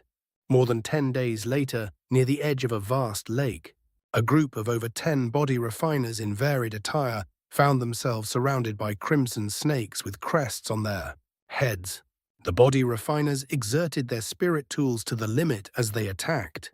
Speaker 1: More than 10 days later, near the edge of a vast lake, a group of over 10 body refiners in varied attire found themselves surrounded by crimson snakes with crests on their heads. The body refiners exerted their spirit tools to the limit as they attacked.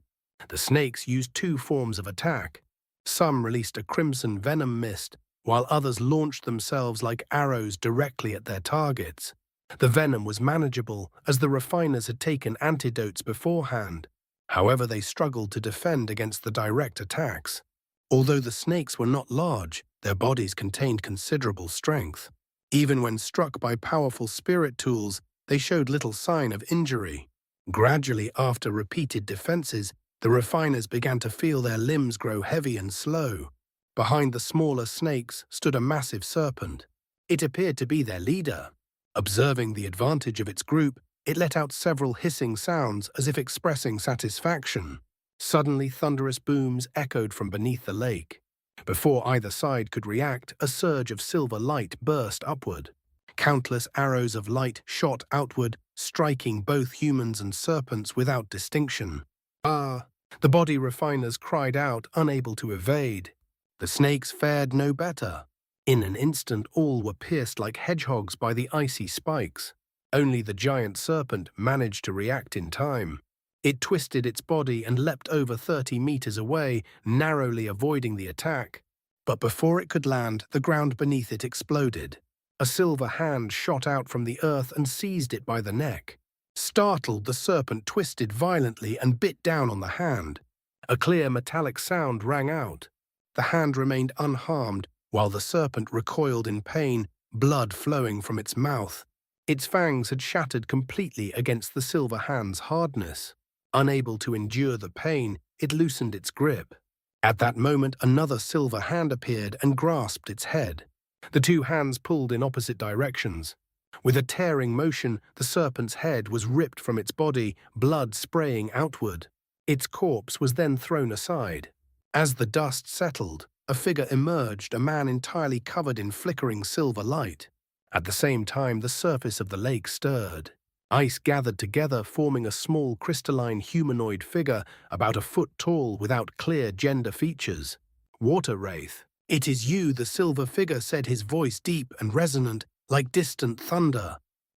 Speaker 1: The snakes used 2 forms of attack. Some released a crimson venom mist, while others launched themselves like arrows directly at their targets. The venom was manageable as the refiners had taken antidotes beforehand. However, they struggled to defend against the direct attacks. Although the snakes were not large, their bodies contained considerable strength. Even when struck by powerful spirit tools, they showed little sign of injury. Gradually, after repeated defenses, the refiners began to feel their limbs grow heavy and slow. Behind the smaller snakes stood a massive serpent. It appeared to be their leader. Observing the advantage of its group, it let out several hissing sounds as if expressing satisfaction. Suddenly, thunderous booms echoed from beneath the lake. Before either side could react, a surge of silver light burst upward. Countless arrows of light shot outward, striking both humans and serpents without distinction. "Ah!" The body refiners cried out, unable to evade. The snakes fared no better. In an instant, all were pierced like hedgehogs by the icy spikes. Only the giant serpent managed to react in time. It twisted its body and leapt over 30 meters away, narrowly avoiding the attack. But before it could land, the ground beneath it exploded. A silver hand shot out from the earth and seized it by the neck. Startled, the serpent twisted violently and bit down on the hand. A clear metallic sound rang out. The hand remained unharmed, while the serpent recoiled in pain, blood flowing from its mouth. Its fangs had shattered completely against the silver hand's hardness. Unable to endure the pain, it loosened its grip. At that moment, another silver hand appeared and grasped its head. The two hands pulled in opposite directions. With a tearing motion, the serpent's head was ripped from its body, blood spraying outward. Its corpse was then thrown aside. As the dust settled, a figure emerged, a man entirely covered in flickering silver light. At the same time, the surface of the lake stirred. Ice gathered together, forming a small crystalline humanoid figure about a foot tall without clear gender features. Water Wraith. "It is you," the silver figure said, his voice deep and resonant, like distant thunder.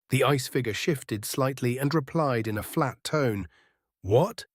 Speaker 1: The ice figure shifted slightly and replied in a flat tone, "What?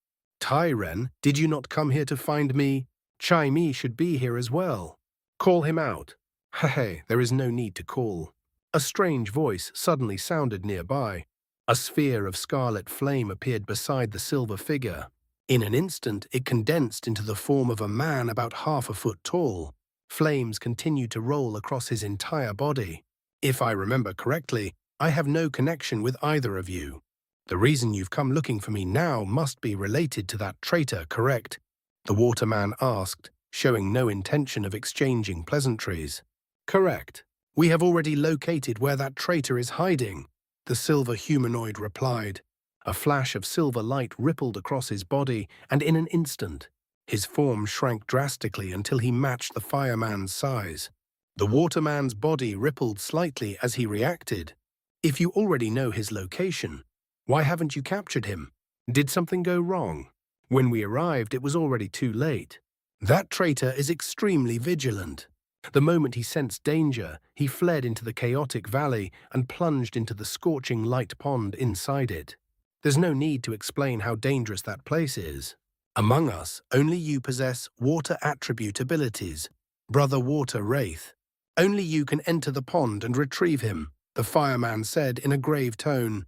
Speaker 1: Tyren, did you not come here to find me? Chai Mi should be here as well. Call him out." "Hey, there is no need to call." A strange voice suddenly sounded nearby. A sphere of scarlet flame appeared beside the silver figure. In an instant, it condensed into the form of a man about half a foot tall. Flames continued to roll across his entire body. "If I remember correctly, I have no connection with either of you. The reason you've come looking for me now must be related to that traitor, correct?" the waterman asked, showing no intention of exchanging pleasantries. "Correct. We have already located where that traitor is hiding," the silver humanoid replied. A flash of silver light rippled across his body, and in an instant, his form shrank drastically until he matched the fireman's size. The waterman's body rippled slightly as he reacted. "If you already know his location, why haven't you captured him? Did something go wrong? When we arrived, it was already too late. That traitor is extremely vigilant. The moment he sensed danger, he fled into the chaotic valley and plunged into the scorching light pond inside it. There's no need to explain how dangerous that place is. Among us, only you possess water attribute abilities, Brother Water Wraith. Only you can enter the pond and retrieve him," the fireman said in a grave tone.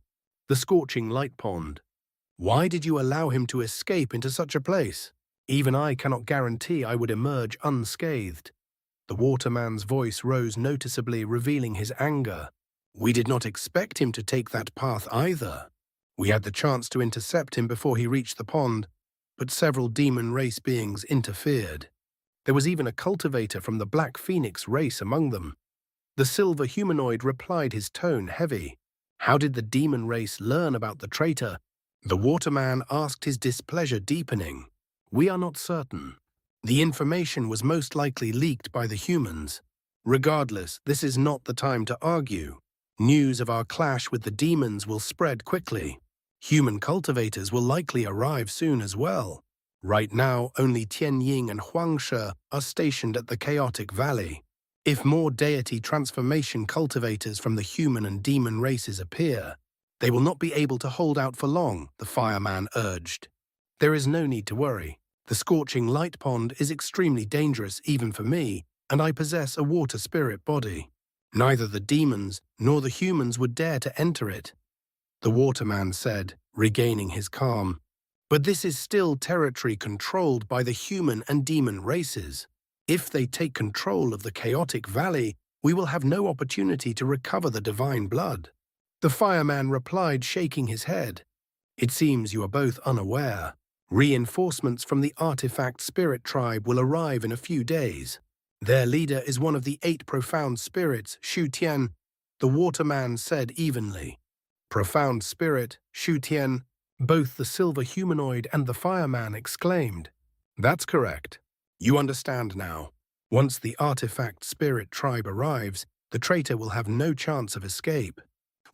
Speaker 1: "The scorching light pond. Why did you allow him to escape into such a place? Even I cannot guarantee I would emerge unscathed." The waterman's voice rose noticeably, revealing his anger. "We did not expect him to take that path either. We had the chance to intercept him before he reached the pond, but several demon race beings interfered. There was even a cultivator from the Black Phoenix race among them." The silver humanoid replied, his tone heavy. "How did the demon race learn about the traitor?" the waterman asked, his displeasure deepening. "We are not certain. The information was most likely leaked by the humans. Regardless, this is not the time to argue. News of our clash with the demons will spread quickly. Human cultivators will likely arrive soon as well. Right now, only Tianying and Huangshe are stationed at the chaotic valley. If more deity transformation cultivators from the human and demon races appear, they will not be able to hold out for long," the fireman urged. "There is no need to worry. The scorching light pond is extremely dangerous even for me, and I possess a water spirit body. Neither the demons nor the humans would dare to enter it," the waterman said, regaining his calm. "But this is still territory controlled by the human and demon races. If they take control of the chaotic valley, we will have no opportunity to recover the divine blood," the fireman replied, shaking his head. "It seems you are both unaware. Reinforcements from the artifact spirit tribe will arrive in a few days. Their leader is one of the 8 profound spirits, Shu Tian," the waterman said evenly. "Profound spirit, Shu Tian," both the silver humanoid and the fireman exclaimed. "That's correct. You understand now. Once the artifact spirit tribe arrives, the traitor will have no chance of escape.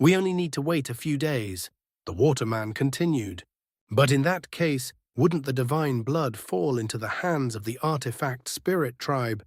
Speaker 1: We only need to wait a few days," the waterman continued. "But in that case, wouldn't the divine blood fall into the hands of the artifact spirit tribe?"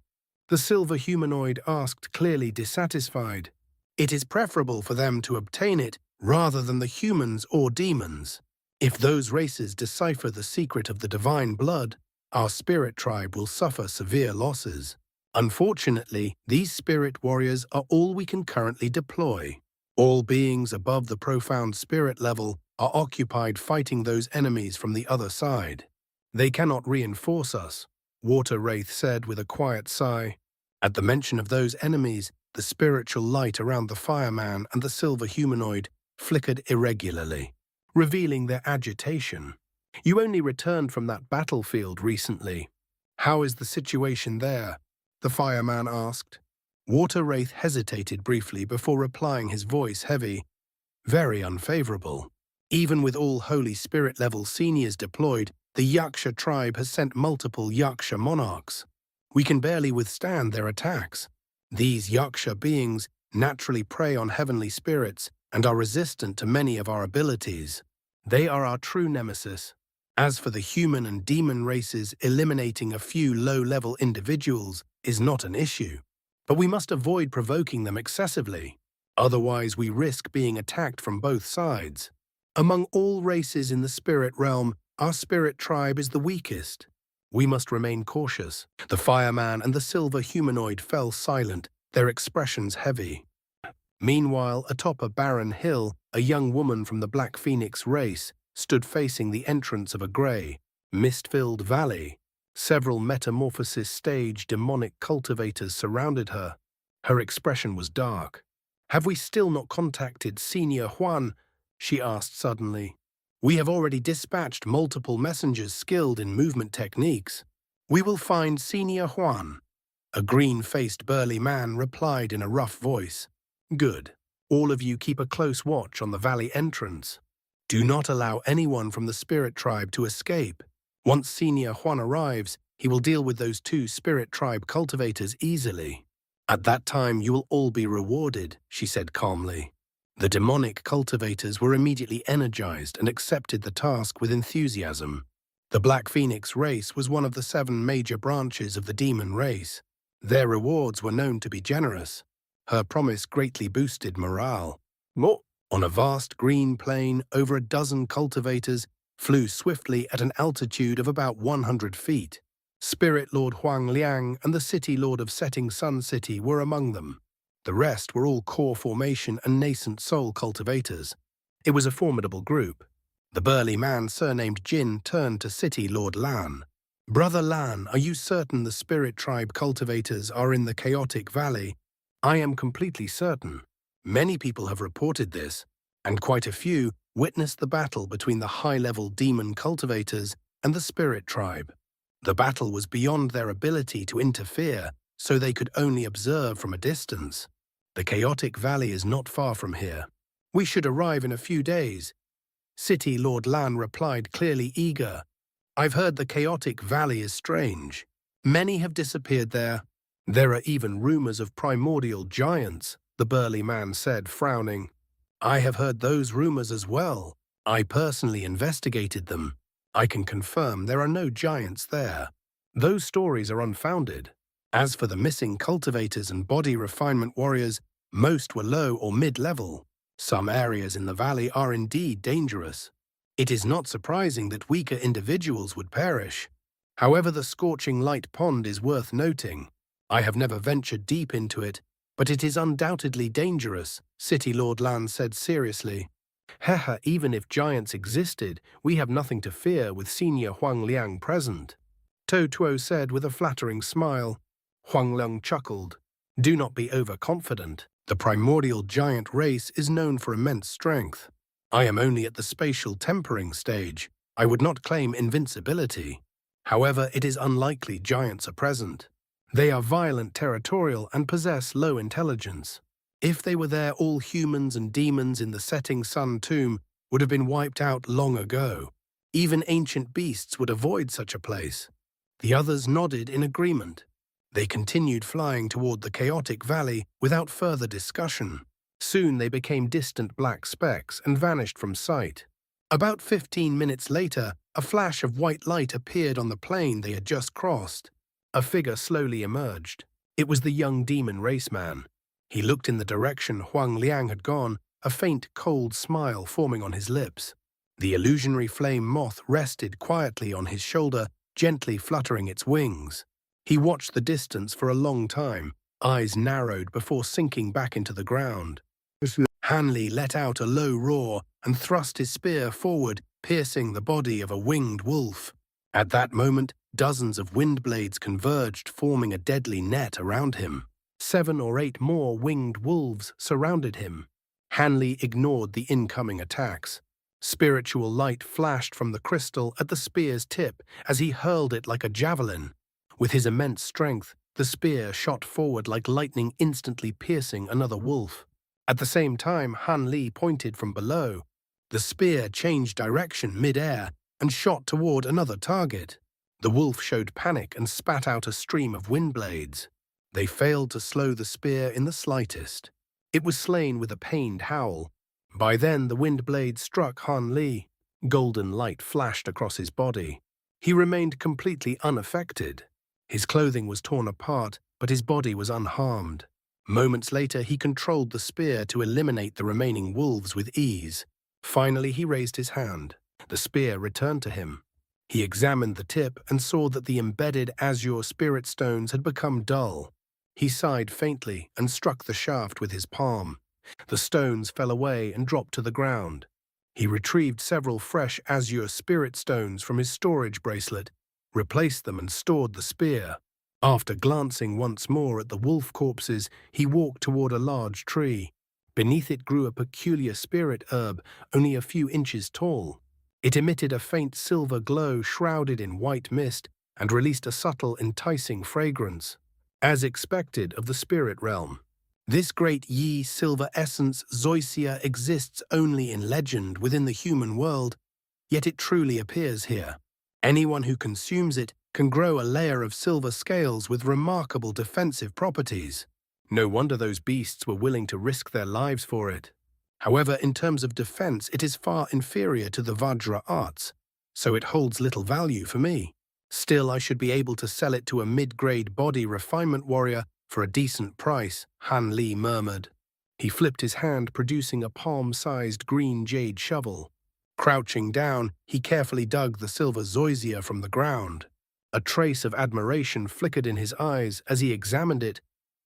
Speaker 1: the silver humanoid asked, clearly dissatisfied. "It is preferable for them to obtain it rather than the humans or demons." If those races decipher the secret of the divine blood, our spirit tribe will suffer severe losses. Unfortunately, these spirit warriors are all we can currently deploy. All beings above the profound spirit level are occupied fighting those enemies from the other side. They cannot reinforce us, Water Wraith said with a quiet sigh. At the mention of those enemies, the spiritual light around the fireman and the silver humanoid flickered irregularly, revealing their agitation. You only returned from that battlefield recently. How is the situation there? The fireman asked. Water Wraith hesitated briefly before replying, his voice heavy. Very unfavorable. Even with all Holy Spirit level seniors deployed, the xianxia tribe has sent multiple xianxia monarchs. We can barely withstand their attacks. These xianxia beings naturally prey on heavenly spirits and are resistant to many of our abilities. They are our true nemesis. As for the human and demon races, eliminating a few low-level individuals is not an issue. But we must avoid provoking them excessively. Otherwise, we risk being attacked from both sides. Among all races in the spirit realm, our spirit tribe is the weakest. We must remain cautious. The fireman and the silver humanoid fell silent, their expressions heavy. Meanwhile, atop a barren hill, a young woman from the Black Phoenix race stood facing the entrance of a grey, mist-filled valley. Several metamorphosis-stage demonic cultivators surrounded her. Her expression was dark. "Have we still not contacted Senior Juan?" she asked suddenly. "We have already dispatched multiple messengers skilled in movement techniques. We will find Senior Juan." A green-faced burly man replied in a rough voice. "Good. All of you keep a close watch on the valley entrance. Do not allow anyone from the spirit tribe to escape. Once Senior Juan arrives, he will deal with those two spirit tribe cultivators easily. At that time you will all be rewarded," she said calmly. The demonic cultivators were immediately energized and accepted the task with enthusiasm. The Black Phoenix race was one of the 7 major branches of the demon race. Their rewards were known to be generous. Her promise greatly boosted morale. On a vast green plain, over a dozen cultivators flew swiftly at an altitude of about 100 feet. Spirit Lord Huang Liang and the City Lord of Setting Sun City were among them. The rest were all core formation and nascent soul cultivators. It was a formidable group. The burly man surnamed Jin turned to City Lord Lan. "Brother Lan, are you certain the spirit tribe cultivators are in the chaotic valley?" "I am completely certain. Many people have reported this, and quite a few witnessed the battle between the high-level demon cultivators and the spirit tribe. The battle was beyond their ability to interfere, so they could only observe from a distance. The chaotic valley is not far from here. We should arrive in a few days." City Lord Lan replied, clearly eager. "I've heard the chaotic valley is strange. Many have disappeared there. There are even rumors of primordial giants," the burly man said, frowning. "I have heard those rumors as well. I personally investigated them. I can confirm there are no giants there. Those stories are unfounded. As for the missing cultivators and body refinement warriors, most were low or mid-level. Some areas in the valley are indeed dangerous. It is not surprising that weaker individuals would perish. However, the scorching light pond is worth noting. I have never ventured deep into it, but it is undoubtedly dangerous," City Lord Lan said seriously. "Hehe, even if giants existed, we have nothing to fear with Senior Huang Liang present," To Tuo said with a flattering smile. Huang Liang chuckled. "Do not be overconfident. The primordial giant race is known for immense strength. I am only at the spatial tempering stage. I would not claim invincibility. However, it is unlikely giants are present. They are violent, territorial, and possess low intelligence. If they were there, all humans and demons in the setting sun tomb would have been wiped out long ago. Even ancient beasts would avoid such a place." The others nodded in agreement. They continued flying toward the chaotic valley without further discussion. Soon they became distant black specks and vanished from sight. About 15 minutes later, a flash of white light appeared on the plain they had just crossed. A figure slowly emerged. It was the young demon raceman. He looked in the direction Huang Liang had gone, a faint, cold smile forming on his lips. The illusionary flame moth rested quietly on his shoulder, gently fluttering its wings. He watched the distance for a long time, eyes narrowed before sinking back into the ground. Hanli let out a low roar and thrust his spear forward, piercing the body of a winged wolf. At that moment, dozens of wind blades converged, forming a deadly net around him. 7 or 8 more winged wolves surrounded him. Hanli ignored the incoming attacks. Spiritual light flashed from the crystal at the spear's tip as he hurled it like a javelin. With his immense strength, the spear shot forward like lightning, instantly piercing another wolf. At the same time, Hanli pointed from below. The spear changed direction mid-air and shot toward another target. The wolf showed panic and spat out a stream of wind blades. They failed to slow the spear in the slightest. It was slain with a pained howl. By then, the wind blade struck Hanli. Golden light flashed across his body. He remained completely unaffected. His clothing was torn apart, but his body was unharmed. Moments later, he controlled the spear to eliminate the remaining wolves with ease. Finally, he raised his hand. The spear returned to him. He examined the tip and saw that the embedded azure spirit stones had become dull. He sighed faintly and struck the shaft with his palm. The stones fell away and dropped to the ground. He retrieved several fresh azure spirit stones from his storage bracelet, replaced them and stored the spear. After glancing once more at the wolf corpses, he walked toward a large tree. Beneath it grew a peculiar spirit herb, only a few inches tall. It emitted a faint silver glow shrouded in white mist and released a subtle, enticing fragrance. As expected of the spirit realm, this great Yi silver essence xianxia exists only in legend within the human world, yet it truly appears here. Anyone who consumes it can grow a layer of silver scales with remarkable defensive properties. No wonder those beasts were willing to risk their lives for it. However, in terms of defense, it is far inferior to the Vajra arts, so it holds little value for me. Still, I should be able to sell it to a mid-grade body refinement warrior for a decent price, Hanli murmured. He flipped his hand, producing a palm-sized green jade shovel. Crouching down, he carefully dug the silver xianxia from the ground. A trace of admiration flickered in his eyes as he examined it.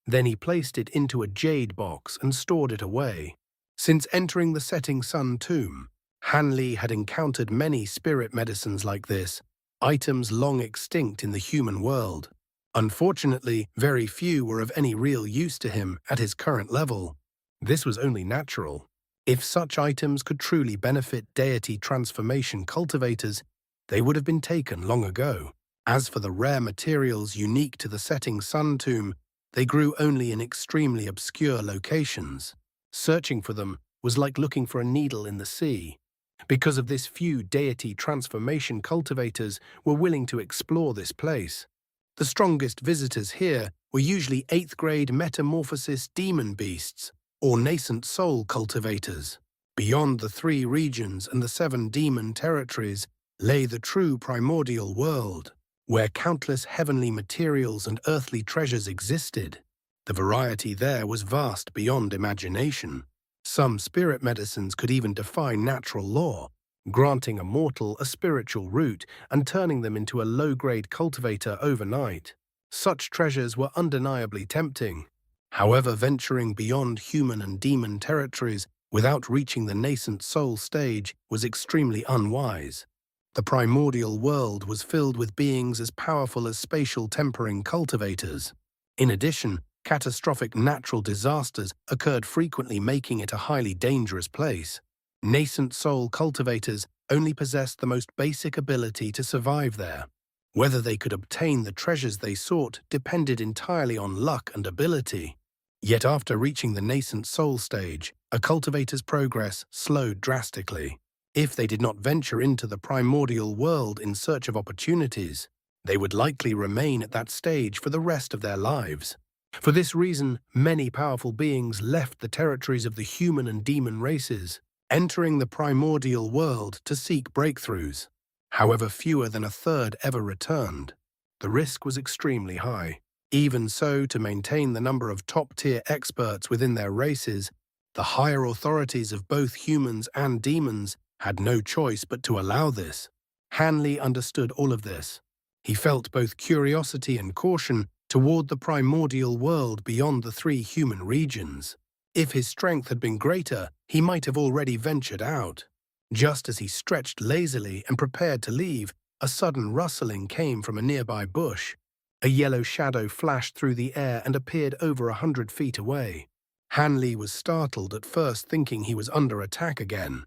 Speaker 1: Then he placed it into a jade box and stored it away. Since entering the setting sun tomb, Hanli had encountered many spirit medicines like this, items long extinct in the human world. Unfortunately, very few were of any real use to him at his current level. This was only natural. If such items could truly benefit deity transformation cultivators, they would have been taken long ago. As for the rare materials unique to the setting sun tomb, they grew only in extremely obscure locations. Searching for them was like looking for a needle in the sea. Because of this, few deity transformation cultivators were willing to explore this place. The strongest visitors here were usually 8th-grade metamorphosis demon beasts, or nascent soul cultivators. Beyond the 3 regions and the 7 demon territories lay the true primordial world, where countless heavenly materials and earthly treasures existed. The variety there was vast beyond imagination. Some spirit medicines could even defy natural law, granting a mortal a spiritual root and turning them into a low-grade cultivator overnight. Such treasures were undeniably tempting. However, venturing beyond human and demon territories without reaching the nascent soul stage was extremely unwise. The primordial world was filled with beings as powerful as spatial tempering cultivators. In addition, catastrophic natural disasters occurred frequently, making it a highly dangerous place. Nascent soul cultivators only possessed the most basic ability to survive there. Whether they could obtain the treasures they sought depended entirely on luck and ability. Yet after reaching the nascent soul stage, a cultivator's progress slowed drastically. If they did not venture into the primordial world in search of opportunities, they would likely remain at that stage for the rest of their lives. For this reason, many powerful beings left the territories of the human and demon races, entering the primordial world to seek breakthroughs. However, fewer than a third ever returned. The risk was extremely high. Even so, to maintain the number of top-tier experts within their races, the higher authorities of both humans and demons had no choice but to allow this. Han Li understood all of this. He felt both curiosity and caution toward the primordial world beyond the three human regions. If his strength had been greater, he might have already ventured out. Just as he stretched lazily and prepared to leave, a sudden rustling came from a nearby bush. A yellow shadow flashed through the air and appeared over 100 feet away. Han Li was startled at first, thinking he was under attack again.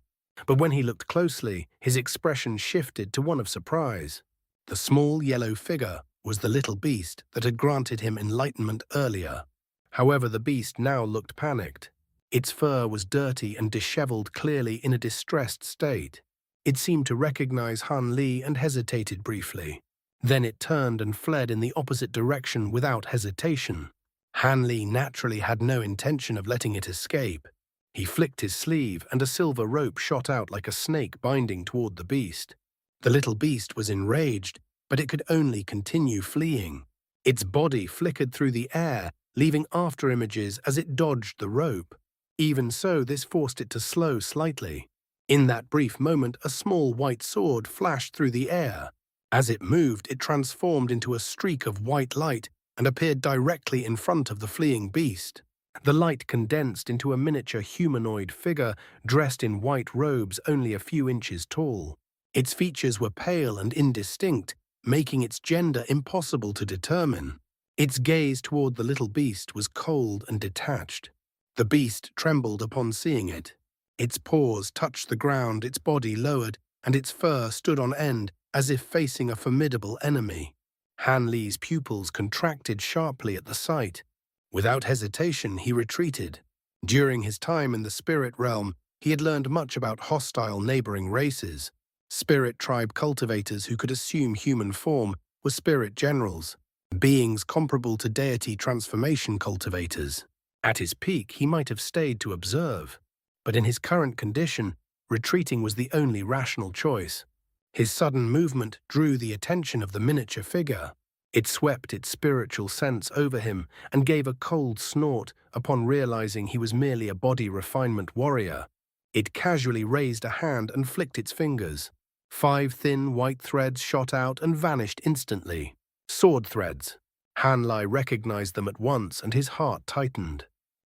Speaker 1: But when he looked closely, his expression shifted to one of surprise. The small yellow figure was the little beast that had granted him enlightenment earlier. However, the beast now looked panicked. Its fur was dirty and disheveled, clearly in a distressed state. It seemed to recognize Han Li and hesitated briefly. Then it turned and fled in the opposite direction without hesitation. Han Li naturally had no intention of letting it escape. He flicked his sleeve, and a silver rope shot out like a snake binding toward the beast. The little beast was enraged, but it could only continue fleeing. Its body flickered through the air, leaving after-images as it dodged the rope. Even so, this forced it to slow slightly. In that brief moment, a small white sword flashed through the air. As it moved, it transformed into a streak of white light and appeared directly in front of the fleeing beast. The light condensed into a miniature humanoid figure dressed in white robes only a few inches tall. Its features were pale and indistinct, making its gender impossible to determine. Its gaze toward the little beast was cold and detached. The beast trembled upon seeing it. Its paws touched the ground, its body lowered, and its fur stood on end as if facing a formidable enemy. Han Li's pupils contracted sharply at the sight. Without hesitation, he retreated. During his time in the spirit realm, he had learned much about hostile neighboring races. Spirit tribe cultivators who could assume human form were spirit generals, beings comparable to deity transformation cultivators. At his peak, he might have stayed to observe, but in his current condition, retreating was the only rational choice. His sudden movement drew the attention of the miniature figure. It swept its spiritual sense over him and gave a cold snort upon realizing he was merely a body refinement warrior. It casually raised a hand and flicked its fingers. 5 thin white threads shot out and vanished instantly. Sword threads. Han Li recognized them at once, and his heart tightened.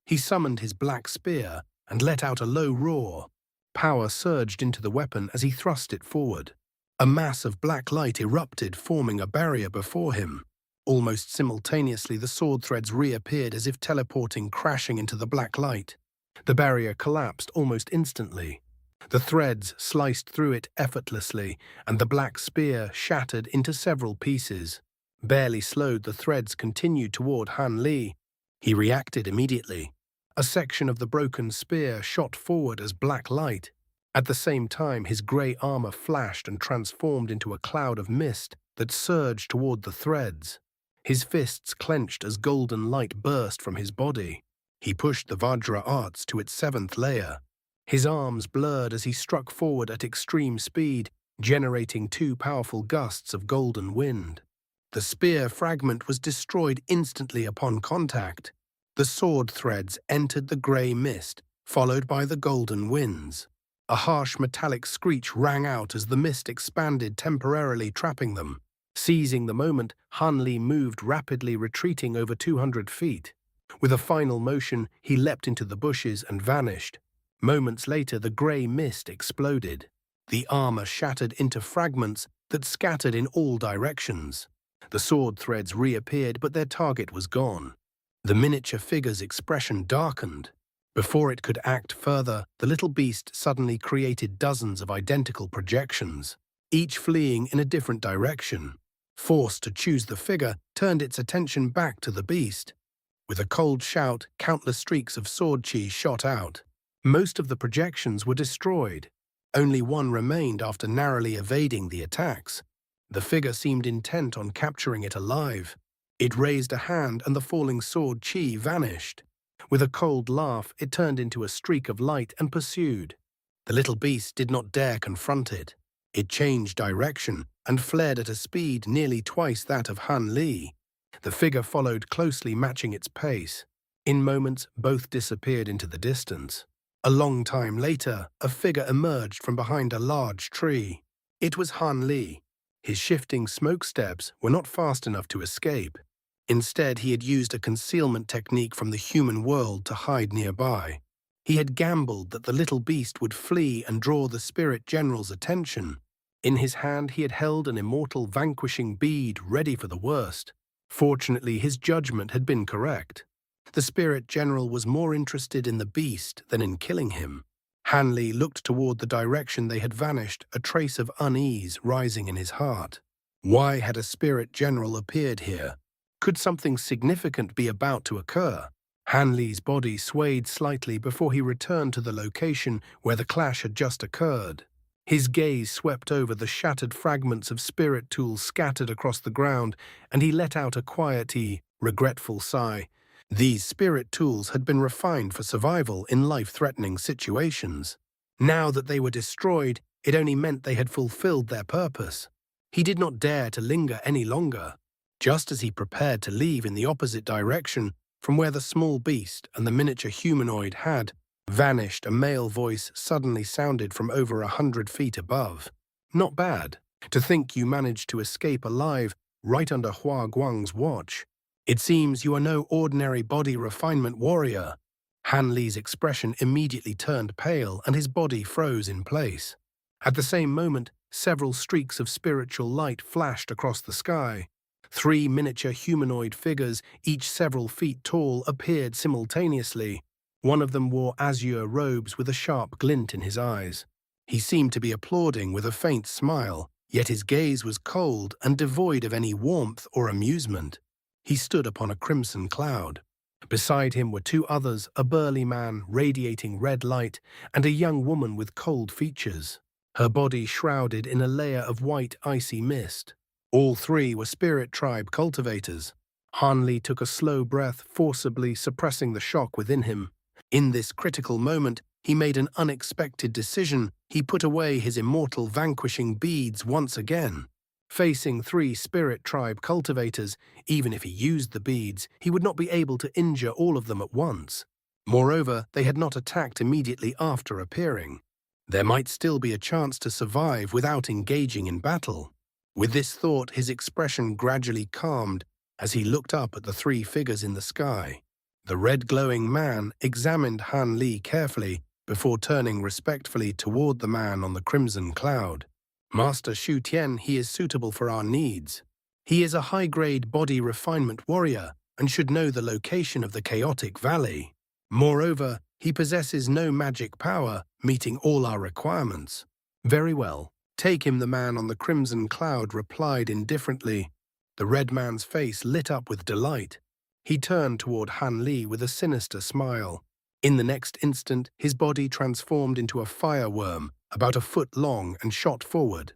Speaker 1: He summoned his black spear and let out a low roar. Power surged into the weapon as he thrust it forward. A mass of black light erupted, forming a barrier before him. Almost simultaneously, the sword threads reappeared as if teleporting, crashing into the black light. The barrier collapsed almost instantly. The threads sliced through it effortlessly, and the black spear shattered into several pieces. Barely slowed, the threads continued toward Han Li. He reacted immediately. A section of the broken spear shot forward as black light. At the same time, his grey armor flashed and transformed into a cloud of mist that surged toward the threads. His fists clenched as golden light burst from his body. He pushed the Vajra arts to its 7th layer. His arms blurred as he struck forward at extreme speed, generating 2 powerful gusts of golden wind. The spear fragment was destroyed instantly upon contact. The sword threads entered the grey mist, followed by the golden winds. A harsh metallic screech rang out as the mist expanded, temporarily trapping them. Seizing the moment, Han Li moved rapidly, retreating over 200 feet. With a final motion, he leapt into the bushes and vanished. Moments later, the grey mist exploded. The armor shattered into fragments that scattered in all directions. The sword threads reappeared, but their target was gone. The miniature figure's expression darkened. Before it could act further, the little beast suddenly created dozens of identical projections, each fleeing in a different direction. Forced to choose, the figure turned its attention back to the beast. With a cold shout, countless streaks of sword chi shot out. Most of the projections were destroyed. Only one remained after narrowly evading the attacks. The figure seemed intent on capturing it alive. It raised a hand, and the falling sword chi vanished. With a cold laugh, it turned into a streak of light and pursued. The little beast did not dare confront it. It changed direction and fled at a speed nearly twice that of Han Li. The figure followed closely, matching its pace. In moments, both disappeared into the distance. A long time later, a figure emerged from behind a large tree. It was Han Li. His shifting smoke steps were not fast enough to escape. Instead, he had used a concealment technique from the human world to hide nearby. He had gambled that the little beast would flee and draw the spirit general's attention. In his hand, he had held an immortal vanquishing bead ready for the worst. Fortunately, his judgment had been correct. The spirit general was more interested in the beast than in killing him. Han Li looked toward the direction they had vanished, a trace of unease rising in his heart. Why had a spirit general appeared here? Could something significant be about to occur? Han Li's body swayed slightly before he returned to the location where the clash had just occurred. His gaze swept over the shattered fragments of spirit tools scattered across the ground, and he let out a quiet, regretful sigh. These spirit tools had been refined for survival in life-threatening situations. Now that they were destroyed, it only meant they had fulfilled their purpose. He did not dare to linger any longer. Just as he prepared to leave in the opposite direction from where the small beast and the miniature humanoid had vanished, a male voice suddenly sounded from over 100 feet above. "Not bad. To think you managed to escape alive right under Hua Guang's watch. It seems you are no ordinary body refinement warrior." Han Li's expression immediately turned pale and his body froze in place. At the same moment, several streaks of spiritual light flashed across the sky. 3 miniature humanoid figures, each several feet tall, appeared simultaneously. One of them wore azure robes with a sharp glint in his eyes. He seemed to be applauding with a faint smile, yet his gaze was cold and devoid of any warmth or amusement. He stood upon a crimson cloud. Beside him were 2 others, a burly man radiating red light and a young woman with cold features, her body shrouded in a layer of white icy mist. All 3 were spirit tribe cultivators. Han Li took a slow breath, forcibly suppressing the shock within him. In this critical moment, he made an unexpected decision. He put away his immortal vanquishing beads once again. Facing 3 spirit tribe cultivators, even if he used the beads, he would not be able to injure all of them at once. Moreover, they had not attacked immediately after appearing. There might still be a chance to survive without engaging in battle. With this thought, his expression gradually calmed as he looked up at the 3 figures in the sky. The red-glowing man examined Han Li carefully before turning respectfully toward the man on the crimson cloud. "Master Shu Tian, he is suitable for our needs. He is a high-grade body refinement warrior and should know the location of the chaotic valley. Moreover, he possesses no magic power, meeting all our requirements." "Very well. Take him," the man on the crimson cloud replied indifferently. The red man's face lit up with delight. He turned toward Han Li with a sinister smile. In the next instant, his body transformed into a fireworm, about a foot long, and shot forward.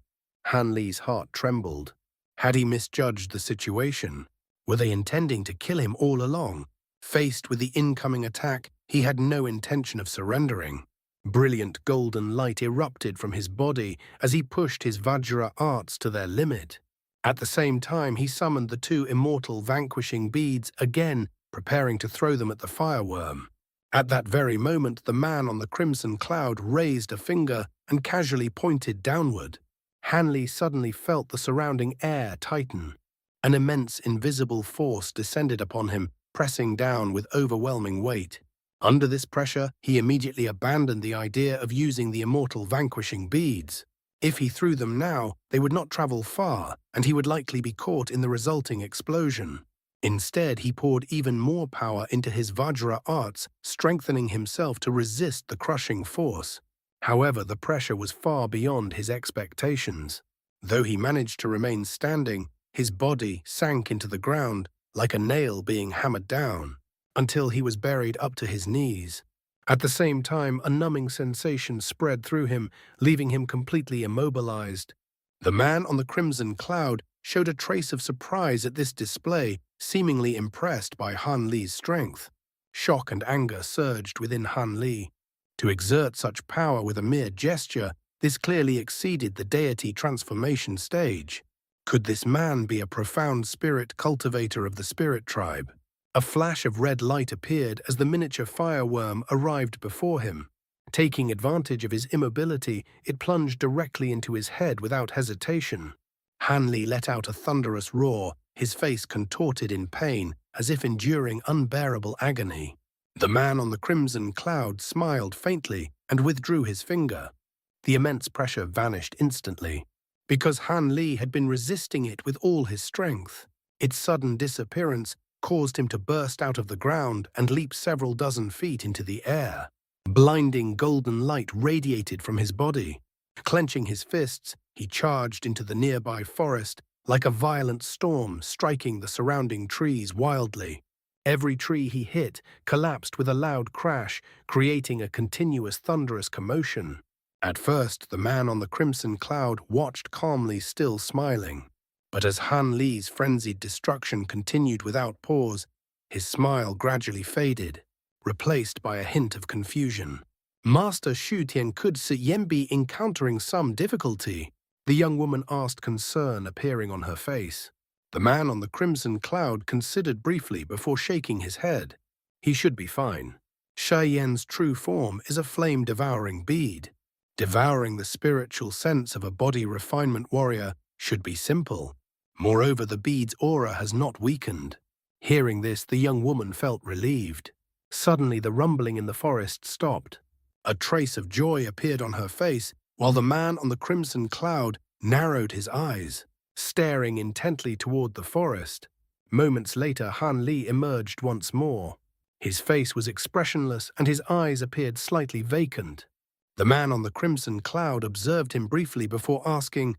Speaker 1: Han Li's heart trembled. Had he misjudged the situation? Were they intending to kill him all along? Faced with the incoming attack, he had no intention of surrendering. Brilliant golden light erupted from his body as he pushed his Vajra arts to their limit. At the same time, he summoned the 2 immortal vanquishing beads again, preparing to throw them at the fireworm. At that very moment, the man on the crimson cloud raised a finger and casually pointed downward. Han Li suddenly felt the surrounding air tighten. An immense invisible force descended upon him, pressing down with overwhelming weight. Under this pressure, he immediately abandoned the idea of using the immortal vanquishing beads. If he threw them now, they would not travel far, and he would likely be caught in the resulting explosion. Instead, he poured even more power into his Vajra arts, strengthening himself to resist the crushing force. However, the pressure was far beyond his expectations. Though he managed to remain standing, his body sank into the ground like a nail being hammered down, until he was buried up to his knees. At the same time, a numbing sensation spread through him, leaving him completely immobilized. The man on the crimson cloud showed a trace of surprise at this display, seemingly impressed by Han Li's strength. Shock and anger surged within Han Li. To exert such power with a mere gesture, this clearly exceeded the deity transformation stage. Could this man be a profound spirit cultivator of the spirit tribe? A flash of red light appeared as the miniature fireworm arrived before him. Taking advantage of his immobility, it plunged directly into his head without hesitation. Han Li let out a thunderous roar, his face contorted in pain, as if enduring unbearable agony. The man on the crimson cloud smiled faintly and withdrew his finger. The immense pressure vanished instantly, because Han Li had been resisting it with all his strength. Its sudden disappearance caused him to burst out of the ground and leap several dozen feet into the air. Blinding golden light radiated from his body. Clenching his fists, he charged into the nearby forest like a violent storm, striking the surrounding trees wildly. Every tree he hit collapsed with a loud crash, creating a continuous thunderous commotion. At first, the man on the crimson cloud watched calmly, still smiling. But as Han Li's frenzied destruction continued without pause, his smile gradually faded, replaced by a hint of confusion. Master Shu Tian, could Yen be encountering some difficulty? The young woman asked, concern appearing on her face. The man on the crimson cloud considered briefly before shaking his head. He should be fine. Yan's true form is a flame-devouring bead. Devouring the spiritual sense of a body refinement warrior should be simple. Moreover, the bead's aura has not weakened. Hearing this, the young woman felt relieved. Suddenly, the rumbling in the forest stopped. A trace of joy appeared on her face, while the man on the crimson cloud narrowed his eyes, staring intently toward the forest. Moments later, Han Li emerged once more. His face was expressionless and his eyes appeared slightly vacant. The man on the crimson cloud observed him briefly before asking,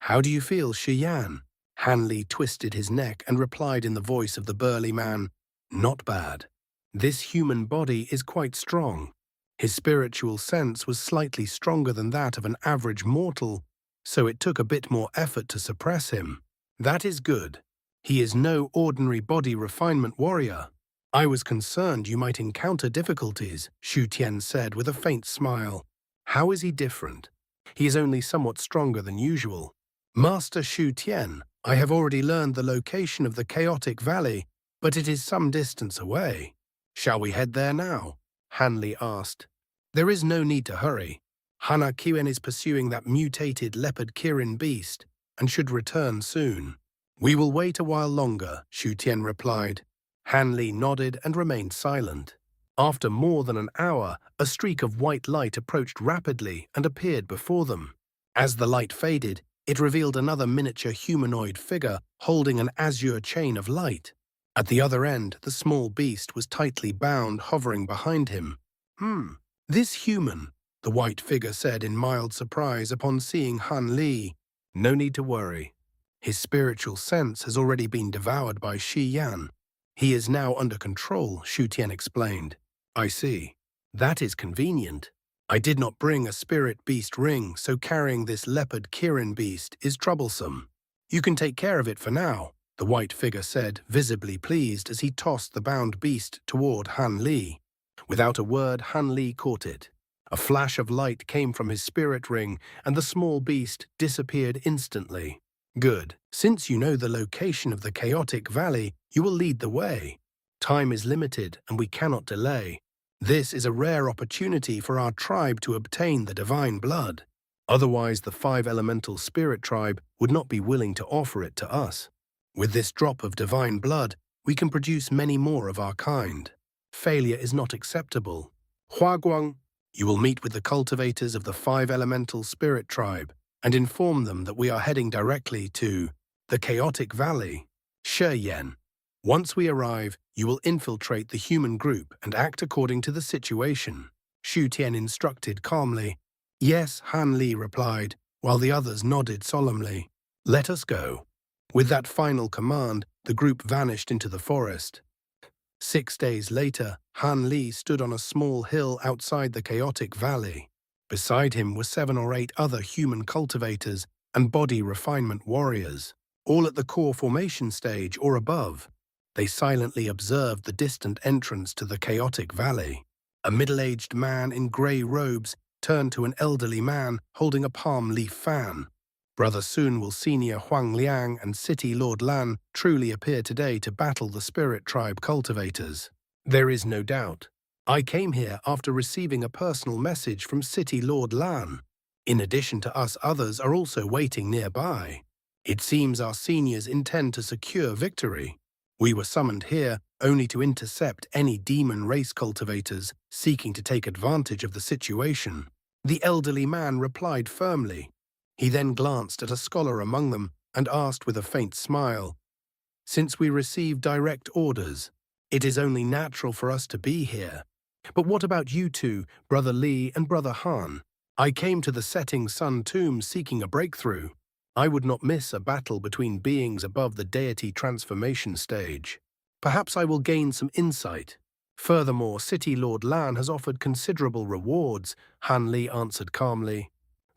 Speaker 1: "How do you feel, Xian?" Han Li twisted his neck and replied in the voice of the burly man, "Not bad. This human body is quite strong." His spiritual sense was slightly stronger than that of an average mortal, so it took a bit more effort to suppress him. That is good. He is no ordinary body refinement warrior. I was concerned you might encounter difficulties, Shu Tian said with a faint smile. How is he different? He is only somewhat stronger than usual. Master Shu Tian, I have already learned the location of the chaotic valley, but it is some distance away. Shall we head there now? Han Li asked. There is no need to hurry. Hana Quen is pursuing that mutated leopard Kirin beast and should return soon. We will wait a while longer, Shu Tian replied. Han Li nodded and remained silent. After more than an hour, a streak of white light approached rapidly and appeared before them. As the light faded, it revealed another miniature humanoid figure holding an azure chain of light. At the other end, the small beast was tightly bound, hovering behind him. This human, the white figure said in mild surprise upon seeing Han Li. No need to worry. His spiritual sense has already been devoured by Xian. He is now under control, Shu Tian explained. I see. That is convenient. I did not bring a spirit beast ring, so carrying this leopard Kirin beast is troublesome. You can take care of it for now, the white figure said, visibly pleased as he tossed the bound beast toward Han Li. Without a word, Han Li caught it. A flash of light came from his spirit ring, and the small beast disappeared instantly. Good. Since you know the location of the chaotic valley, you will lead the way. Time is limited, and we cannot delay. This is a rare opportunity for our tribe to obtain the divine blood. Otherwise, the 5 elemental spirit tribe would not be willing to offer it to us. With this drop of divine blood, we can produce many more of our kind. Failure is not acceptable. Huaguang, you will meet with the cultivators of the 5 elemental spirit tribe and inform them that we are heading directly to the chaotic valley. Yen. Once we arrive, you will infiltrate the human group and act according to the situation. Shu Tian instructed calmly. Yes, Han Li replied, while the others nodded solemnly. Let us go. With that final command, the group vanished into the forest. 6 days later, Han Li stood on a small hill outside the chaotic valley. Beside him were 7 or 8 other human cultivators and body refinement warriors, all at the core formation stage or above. They silently observed the distant entrance to the chaotic valley. A middle-aged man in grey robes turned to an elderly man holding a palm leaf fan. Brother Sun will Senior Huang Liang and City Lord Lan truly appear today to battle the spirit tribe cultivators. There is no doubt. I came here after receiving a personal message from City Lord Lan. In addition to us, others are also waiting nearby. It seems our seniors intend to secure victory. We were summoned here only to intercept any demon race cultivators seeking to take advantage of the situation. The elderly man replied firmly. He then glanced at a scholar among them and asked with a faint smile, "Since we receive direct orders, it is only natural for us to be here. But what about you two, Brother Li and Brother Han? I came to the setting sun tomb seeking a breakthrough. I would not miss a battle between beings above the deity transformation stage. Perhaps I will gain some insight. Furthermore, City Lord Lan has offered considerable rewards," Han Li answered calmly.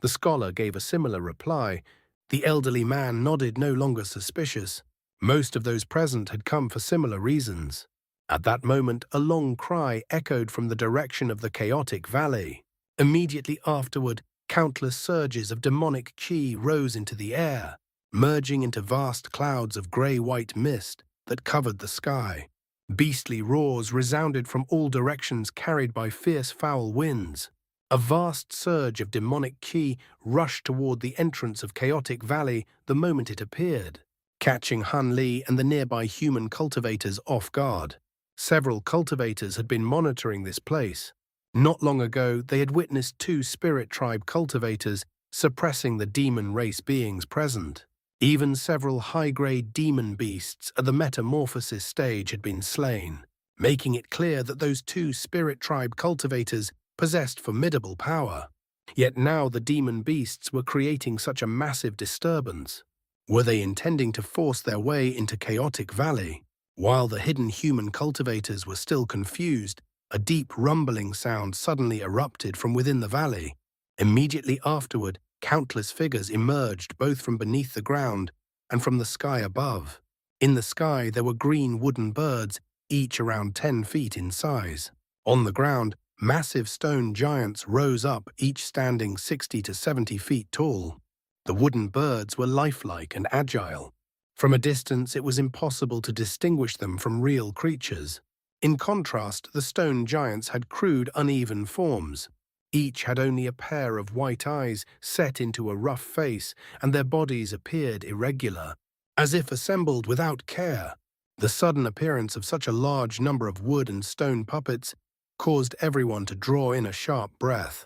Speaker 1: The scholar gave a similar reply. The elderly man nodded, no longer suspicious. Most of those present had come for similar reasons. At that moment, a long cry echoed from the direction of the chaotic valley. Immediately afterward, countless surges of demonic chi rose into the air, merging into vast clouds of grey-white mist that covered the sky. Beastly roars resounded from all directions, carried by fierce foul winds. A vast surge of demonic chi rushed toward the entrance of Chaotic Valley the moment it appeared, catching Han Li and the nearby human cultivators off guard. Several cultivators had been monitoring this place. Not long ago, they had witnessed two spirit tribe cultivators suppressing the demon race beings present. Even several high-grade demon beasts at the metamorphosis stage had been slain, making it clear that those two spirit tribe cultivators possessed formidable power. Yet now the demon beasts were creating such a massive disturbance. Were they intending to force their way into Chaotic Valley? While the hidden human cultivators were still confused, a deep rumbling sound suddenly erupted from within the valley. Immediately afterward, countless figures emerged both from beneath the ground and from the sky above. In the sky there were green wooden birds, each around 10 feet in size. On the ground, massive stone giants rose up, each standing 60 to 70 feet tall. The wooden birds were lifelike and agile. From a distance, it was impossible to distinguish them from real creatures. In contrast, the stone giants had crude, uneven forms. Each had only a pair of white eyes set into a rough face, and their bodies appeared irregular, as if assembled without care. The sudden appearance of such a large number of wood and stone puppets caused everyone to draw in a sharp breath.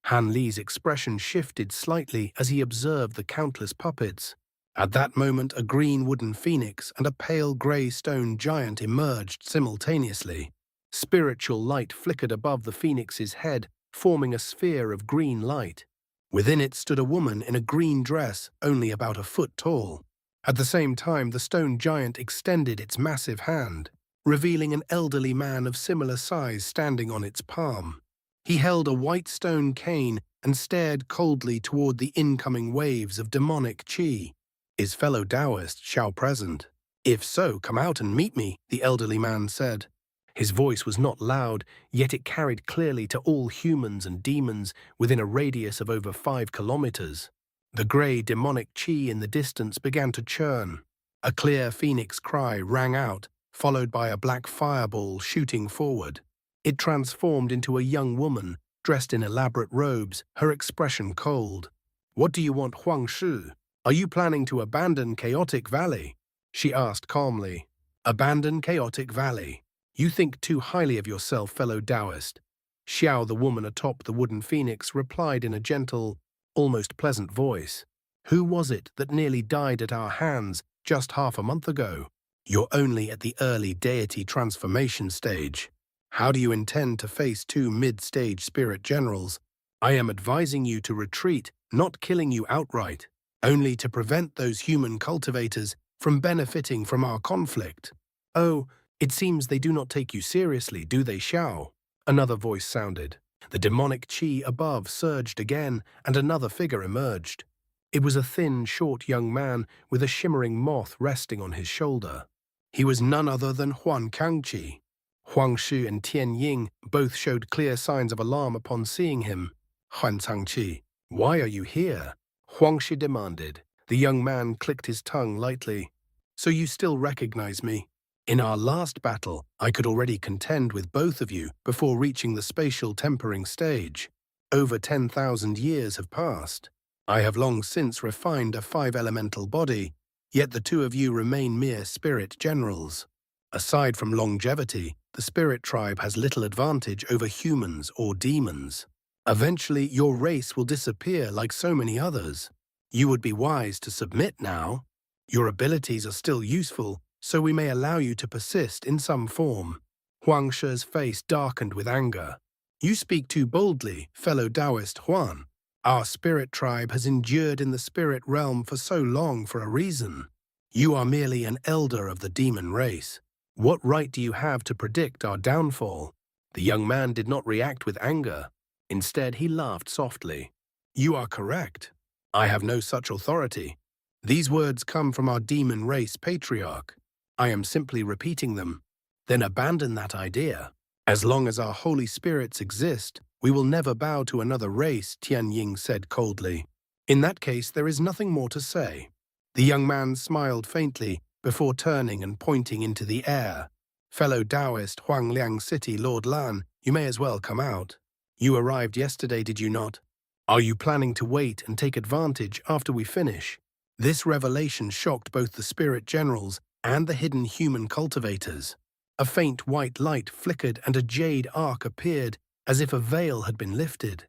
Speaker 1: Han Li's expression shifted slightly as he observed the countless puppets. At that moment, a green wooden phoenix and a pale grey stone giant emerged simultaneously. Spiritual light flickered above the phoenix's head, forming a sphere of green light. Within it stood a woman in a green dress, only about a foot tall. At the same time, the stone giant extended its massive hand, revealing an elderly man of similar size standing on its palm. He held a white stone cane and stared coldly toward the incoming waves of demonic chi. Is fellow Taoist Xiao present? If so, come out and meet me, the elderly man said. His voice was not loud, yet it carried clearly to all humans and demons within a radius of over 5 kilometers. The grey demonic chi in the distance began to churn. A clear phoenix cry rang out, followed by a black fireball shooting forward. It transformed into a young woman, dressed in elaborate robes, her expression cold. "What do you want, Huang Shi? Are you planning to abandon Chaotic Valley?" she asked calmly. "Abandon Chaotic Valley? You think too highly of yourself, fellow Taoist." Xiao, the woman atop the wooden phoenix, replied in a gentle, almost pleasant voice. "Who was it that nearly died at our hands just half a month ago? You're only at the early deity transformation stage. How do you intend to face two mid-stage spirit generals? I am advising you to retreat, not killing you outright, only to prevent those human cultivators from benefiting from our conflict." "Oh, it seems they do not take you seriously, do they, Xiao?" Another voice sounded. The demonic chi above surged again, and another figure emerged. It was a thin, short young man with a shimmering moth resting on his shoulder. He was none other than Huan Kangqi. Huang Shi and Tian Ying both showed clear signs of alarm upon seeing him. "Huan Kangqi, why are you here?" Huang Shi demanded. The young man clicked his tongue lightly. "So you still recognize me?" In our last battle, I could already contend with both of you before reaching the spatial tempering stage. Over 10,000 years have passed. I have long since refined a 5-elemental body, yet the two of you remain mere spirit generals. Aside from longevity, the spirit tribe has little advantage over humans or demons. Eventually, your race will disappear like so many others. You would be wise to submit now. Your abilities are still useful, so we may allow you to persist in some form. Huang She's face darkened with anger. You speak too boldly, fellow Taoist Huan. Our spirit tribe has endured in the spirit realm for so long for a reason. You are merely an elder of the demon race. What right do you have to predict our downfall? The young man did not react with anger. Instead, he laughed softly. You are correct. I have no such authority. These words come from our demon race patriarch. I am simply repeating them. Then abandon that idea. As long as our holy spirits exist, we will never bow to another race, Tianying said coldly. In that case, there is nothing more to say. The young man smiled faintly before turning and pointing into the air. Fellow Taoist Huangliang City Lord Lan, you may as well come out. You arrived yesterday, did you not? Are you planning to wait and take advantage after we finish? This revelation shocked both the spirit generals and the hidden human cultivators. A faint white light flickered and a jade arc appeared, as if a veil had been lifted.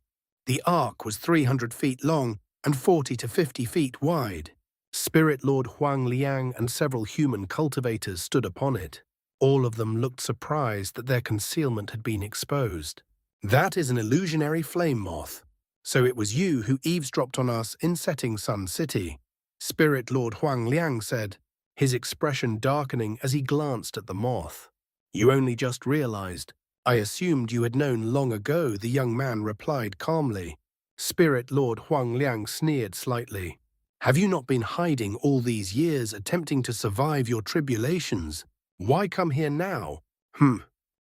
Speaker 1: The arc was 300 feet long and 40 to 50 feet wide. Spirit Lord Huang Liang and several human cultivators stood upon it. All of them looked surprised that their concealment had been exposed. That is an illusionary flame moth. So it was you who eavesdropped on us in Setting Sun City, Spirit Lord Huang Liang said, his expression darkening as he glanced at the moth. You only just realized. I assumed you had known long ago, the young man replied calmly. Spirit Lord Huang Liang sneered slightly. Have you not been hiding all these years, attempting to survive your tribulations? Why come here now?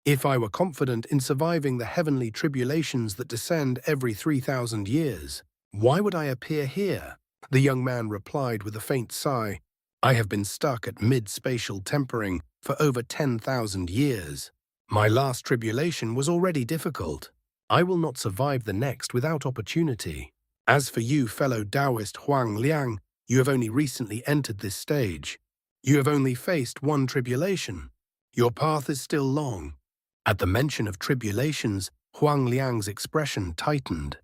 Speaker 1: If I were confident in surviving the heavenly tribulations that descend every 3,000 years, why would I appear here? The young man replied with a faint sigh. I have been stuck at mid-spatial tempering for over 10,000 years. My last tribulation was already difficult. I will not survive the next without opportunity. As for you, fellow Taoist Huang Liang, you have only recently entered this stage. You have only faced one tribulation. Your path is still long. At the mention of tribulations, Huang Liang's expression tightened.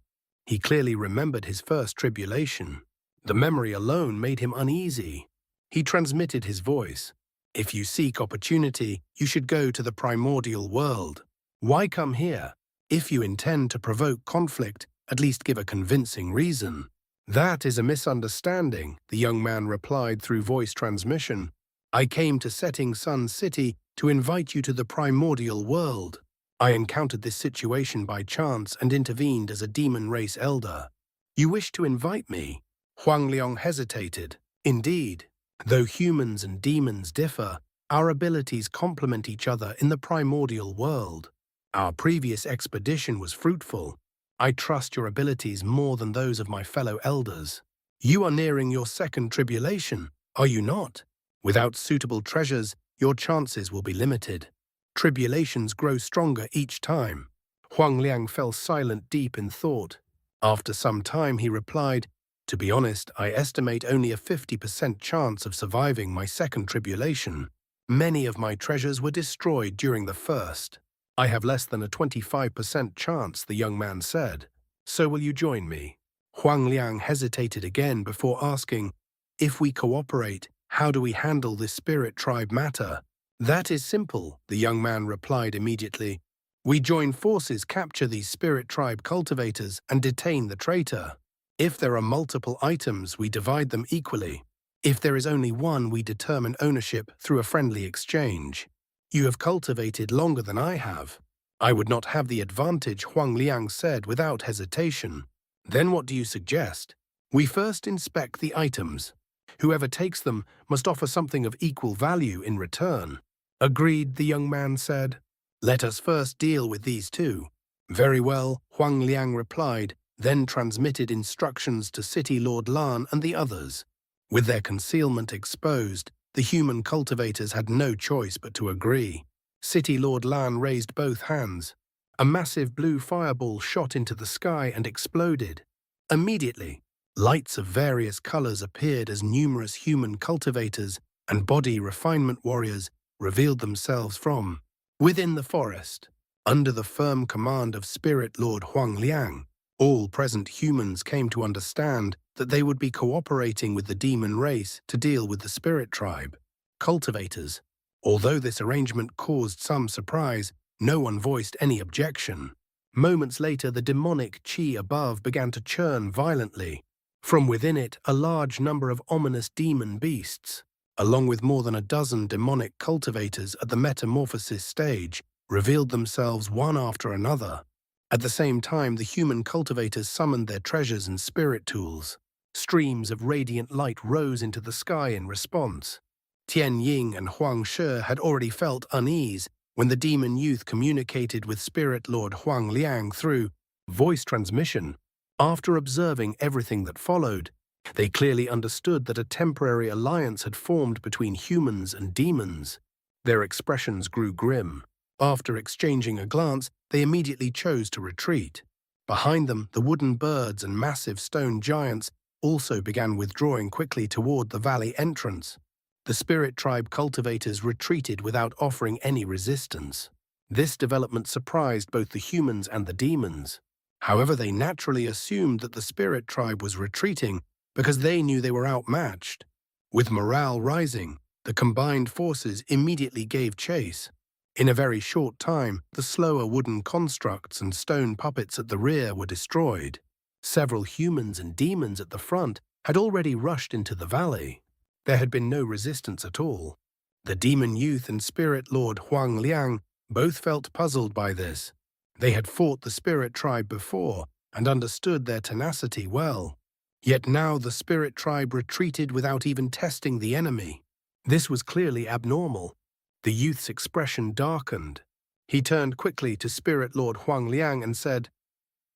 Speaker 1: He clearly remembered his first tribulation. The memory alone made him uneasy. He transmitted his voice. If you seek opportunity, you should go to the primordial world. Why come here? If you intend to provoke conflict, at least give a convincing reason. That is a misunderstanding, the young man replied through voice transmission. I came to Setting Sun City to invite you to the primordial world. I encountered this situation by chance and intervened as a demon race elder. You wish to invite me? Huang Liang hesitated. Indeed. Though humans and demons differ, our abilities complement each other in the primordial world. Our previous expedition was fruitful. I trust your abilities more than those of my fellow elders. You are nearing your second tribulation, are you not? Without suitable treasures, your chances will be limited. Tribulations grow stronger each time. Huang Liang fell silent deep in thought. After some time he replied, to be honest, I estimate only a 50% chance of surviving my second tribulation. Many of my treasures were destroyed during the first. I have less than a 25% chance, the young man said. So will you join me? Huang Liang hesitated again before asking, if we cooperate, how do we handle this spirit tribe matter? That is simple, the young man replied immediately. We join forces, capture these spirit tribe cultivators, and detain the traitor. If there are multiple items, we divide them equally. If there is only one, we determine ownership through a friendly exchange. You have cultivated longer than I have. I would not have the advantage, Huang Liang said without hesitation. Then what do you suggest? We first inspect the items. Whoever takes them must offer something of equal value in return. Agreed, the young man said. Let us first deal with these two. Very well, Huang Liang replied, then transmitted instructions to City Lord Lan and the others. With their concealment exposed, The human cultivators had no choice but to agree. City Lord Lan raised both hands. A massive blue fireball shot into the sky and exploded. Immediately, lights of various colors appeared as numerous human cultivators and body refinement warriors revealed themselves from within the forest. Under the firm command of Spirit Lord Huang Liang, all present humans came to understand that they would be cooperating with the demon race to deal with the spirit tribe. Cultivators. Although this arrangement caused some surprise, no one voiced any objection. Moments later, the demonic chi above began to churn violently. From within it, a large number of ominous demon beasts, along with more than a dozen demonic cultivators at the metamorphosis stage, revealed themselves one after another. At the same time, the human cultivators summoned their treasures and spirit tools. Streams of radiant light rose into the sky in response. Tian Ying and Huang Shi had already felt unease when the demon youth communicated with Spirit Lord Huang Liang through voice transmission. After observing everything that followed, they clearly understood that a temporary alliance had formed between humans and demons. Their expressions grew grim. After exchanging a glance, they immediately chose to retreat. Behind them, the wooden birds and massive stone giants also began withdrawing quickly toward the valley entrance. The spirit tribe cultivators retreated without offering any resistance. This development surprised both the humans and the demons. However, they naturally assumed that the spirit tribe was retreating because they knew they were outmatched. With morale rising, the combined forces immediately gave chase. In a very short time, the slower wooden constructs and stone puppets at the rear were destroyed. Several humans and demons at the front had already rushed into the valley. There had been no resistance at all. The demon youth and spirit lord Huang Liang both felt puzzled by this. They had fought the spirit tribe before and understood their tenacity well. Yet now the spirit tribe retreated without even testing the enemy. This was clearly abnormal. The youth's expression darkened. He turned quickly to Spirit Lord Huang Liang and said,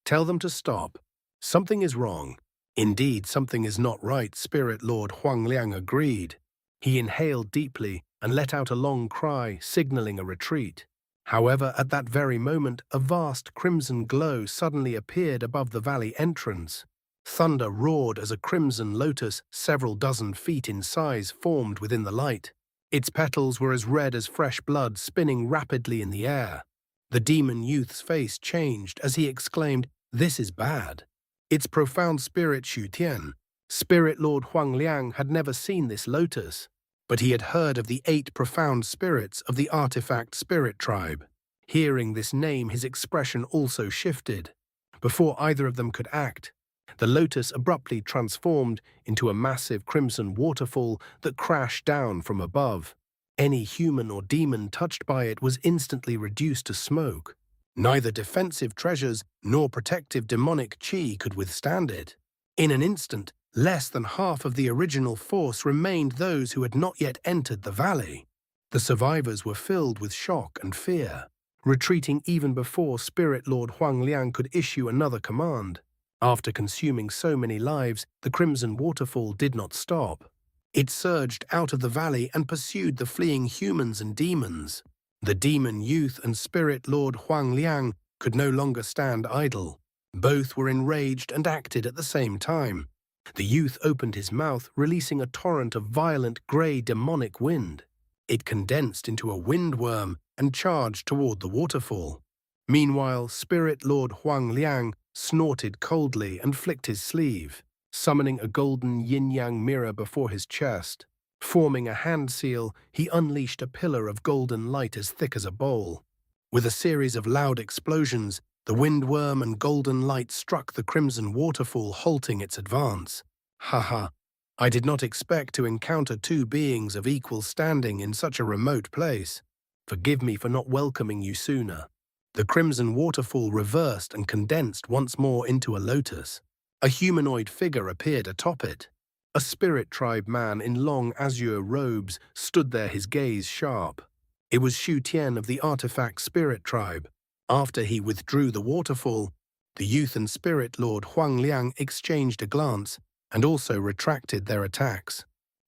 Speaker 1: "Tell them to stop. Something is wrong." "Indeed, something is not right," Spirit Lord Huang Liang agreed. He inhaled deeply and let out a long cry, signaling a retreat. However, at that very moment, a vast crimson glow suddenly appeared above the valley entrance. Thunder roared as a crimson lotus several dozen feet in size formed within the light. Its petals were as red as fresh blood, spinning rapidly in the air. The demon youth's face changed as he exclaimed, "This is bad." Its profound spirit Xu Tian, Spirit Lord Huang Liang, had never seen this lotus, but he had heard of the 8 profound spirits of the artifact spirit tribe. Hearing this name, his expression also shifted. Before either of them could act, the lotus abruptly transformed into a massive crimson waterfall that crashed down from above. Any human or demon touched by it was instantly reduced to smoke. Neither defensive treasures nor protective demonic chi could withstand it. In an instant, less than half of the original force remained those who had not yet entered the valley. The survivors were filled with shock and fear, retreating even before Spirit Lord Huang Liang could issue another command. After consuming so many lives, the crimson waterfall did not stop. It surged out of the valley and pursued the fleeing humans and demons. The demon youth and Spirit Lord Huang Liang could no longer stand idle. Both were enraged and acted at the same time. The youth opened his mouth, releasing a torrent of violent grey demonic wind. It condensed into a windworm and charged toward the waterfall. Meanwhile, Spirit Lord Huang Liang snorted coldly and flicked his sleeve, summoning a golden yin-yang mirror before his chest. Forming a hand seal, he unleashed a pillar of golden light as thick as a bowl. With a series of loud explosions, the windworm and golden light struck the crimson waterfall, halting its advance. "Haha, I did not expect to encounter 2 beings of equal standing in such a remote place. Forgive me for not welcoming you sooner." The crimson waterfall reversed and condensed once more into a lotus. A humanoid figure appeared atop it. A spirit tribe man in long azure robes stood there, his gaze sharp. It was Xu Tian of the artifact spirit tribe. After he withdrew the waterfall, the youth and spirit lord Huang Liang exchanged a glance and also retracted their attacks.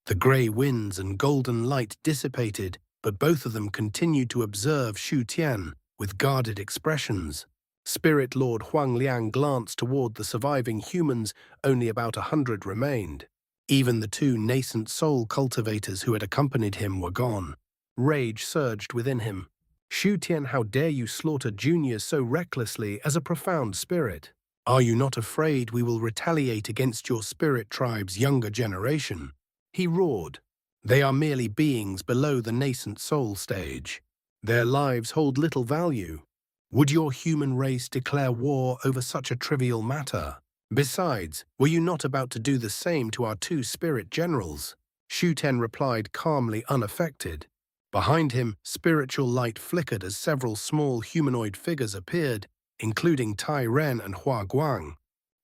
Speaker 1: The grey winds and golden light dissipated, but both of them continued to observe Shu Tian with guarded expressions. Spirit Lord Huang Liang glanced toward the surviving humans. Only about 100 remained. Even the two nascent soul cultivators who had accompanied him were gone. Rage surged within him. Shu Tian, how dare you slaughter juniors so recklessly as a profound spirit? Are you not afraid we will retaliate against your spirit tribe's younger generation? He roared. They are merely beings below the nascent soul stage. Their lives hold little value. Would your human race declare war over such a trivial matter? Besides, were you not about to do the same to our two spirit generals? Shu Ten replied calmly, unaffected. Behind him, spiritual light flickered as several small humanoid figures appeared, including Tai Ren and Hua Guang.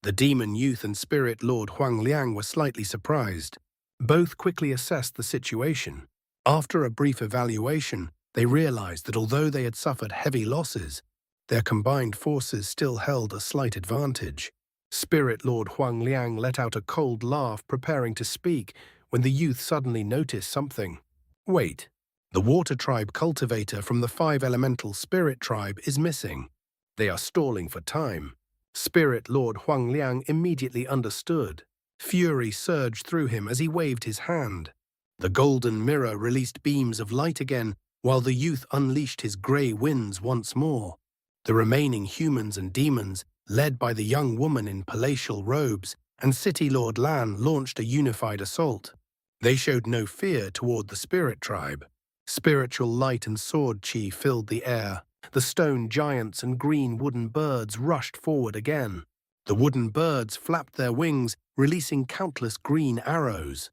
Speaker 1: The demon youth and spirit lord Huang Liang were slightly surprised. Both quickly assessed the situation. After a brief evaluation, they realized that although they had suffered heavy losses, their combined forces still held a slight advantage. Spirit Lord Huang Liang let out a cold laugh, preparing to speak, when the youth suddenly noticed something. Wait, the water tribe cultivator from the 5 elemental spirit tribe is missing. They are stalling for time. Spirit Lord Huang Liang immediately understood. Fury surged through him as he waved his hand. The golden mirror released beams of light again, while the youth unleashed his grey winds once more. The remaining humans and demons, led by the young woman in palatial robes, and City Lord Lan, launched a unified assault. They showed no fear toward the spirit tribe. Spiritual light and sword chi filled the air. The stone giants and green wooden birds rushed forward again. The wooden birds flapped their wings, releasing countless green arrows.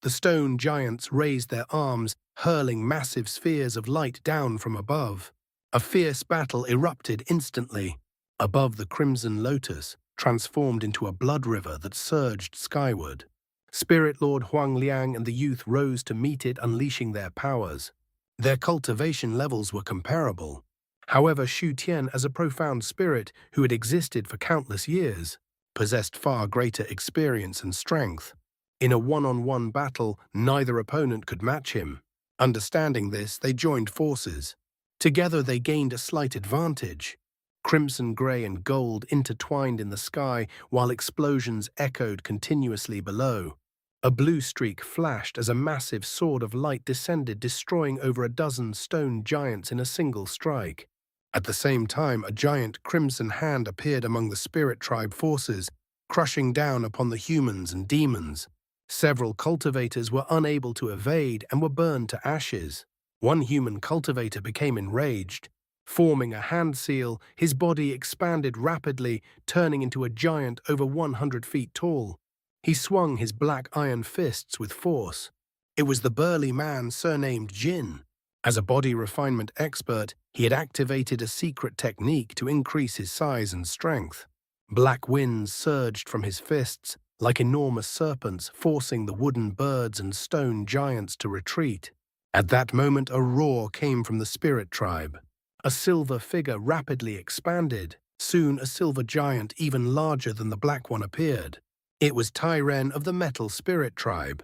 Speaker 1: The stone giants raised their arms, hurling massive spheres of light down from above. A fierce battle erupted instantly. Above, the crimson lotus transformed into a blood river that surged skyward. Spirit Lord Huang Liang and the youth rose to meet it, unleashing their powers. Their cultivation levels were comparable. However, Shu Tian, as a profound spirit who had existed for countless years, possessed far greater experience and strength. In a one-on-one battle, neither opponent could match him. Understanding this, they joined forces. Together they gained a slight advantage. Crimson grey and gold intertwined in the sky, while explosions echoed continuously below. A blue streak flashed as a massive sword of light descended, destroying over a dozen stone giants in a single strike. At the same time, a giant crimson hand appeared among the spirit tribe forces, crushing down upon the humans and demons. Several cultivators were unable to evade and were burned to ashes. One human cultivator became enraged. Forming a hand seal, his body expanded rapidly, turning into a giant over 100 feet tall. He swung his black iron fists with force. It was the burly man surnamed Jin. As a body refinement expert, he had activated a secret technique to increase his size and strength. Black winds surged from his fists, like enormous serpents, forcing the wooden birds and stone giants to retreat. At that moment, a roar came from the spirit tribe. A silver figure rapidly expanded. Soon, a silver giant even larger than the black one appeared. It was Tai Ren of the metal spirit tribe.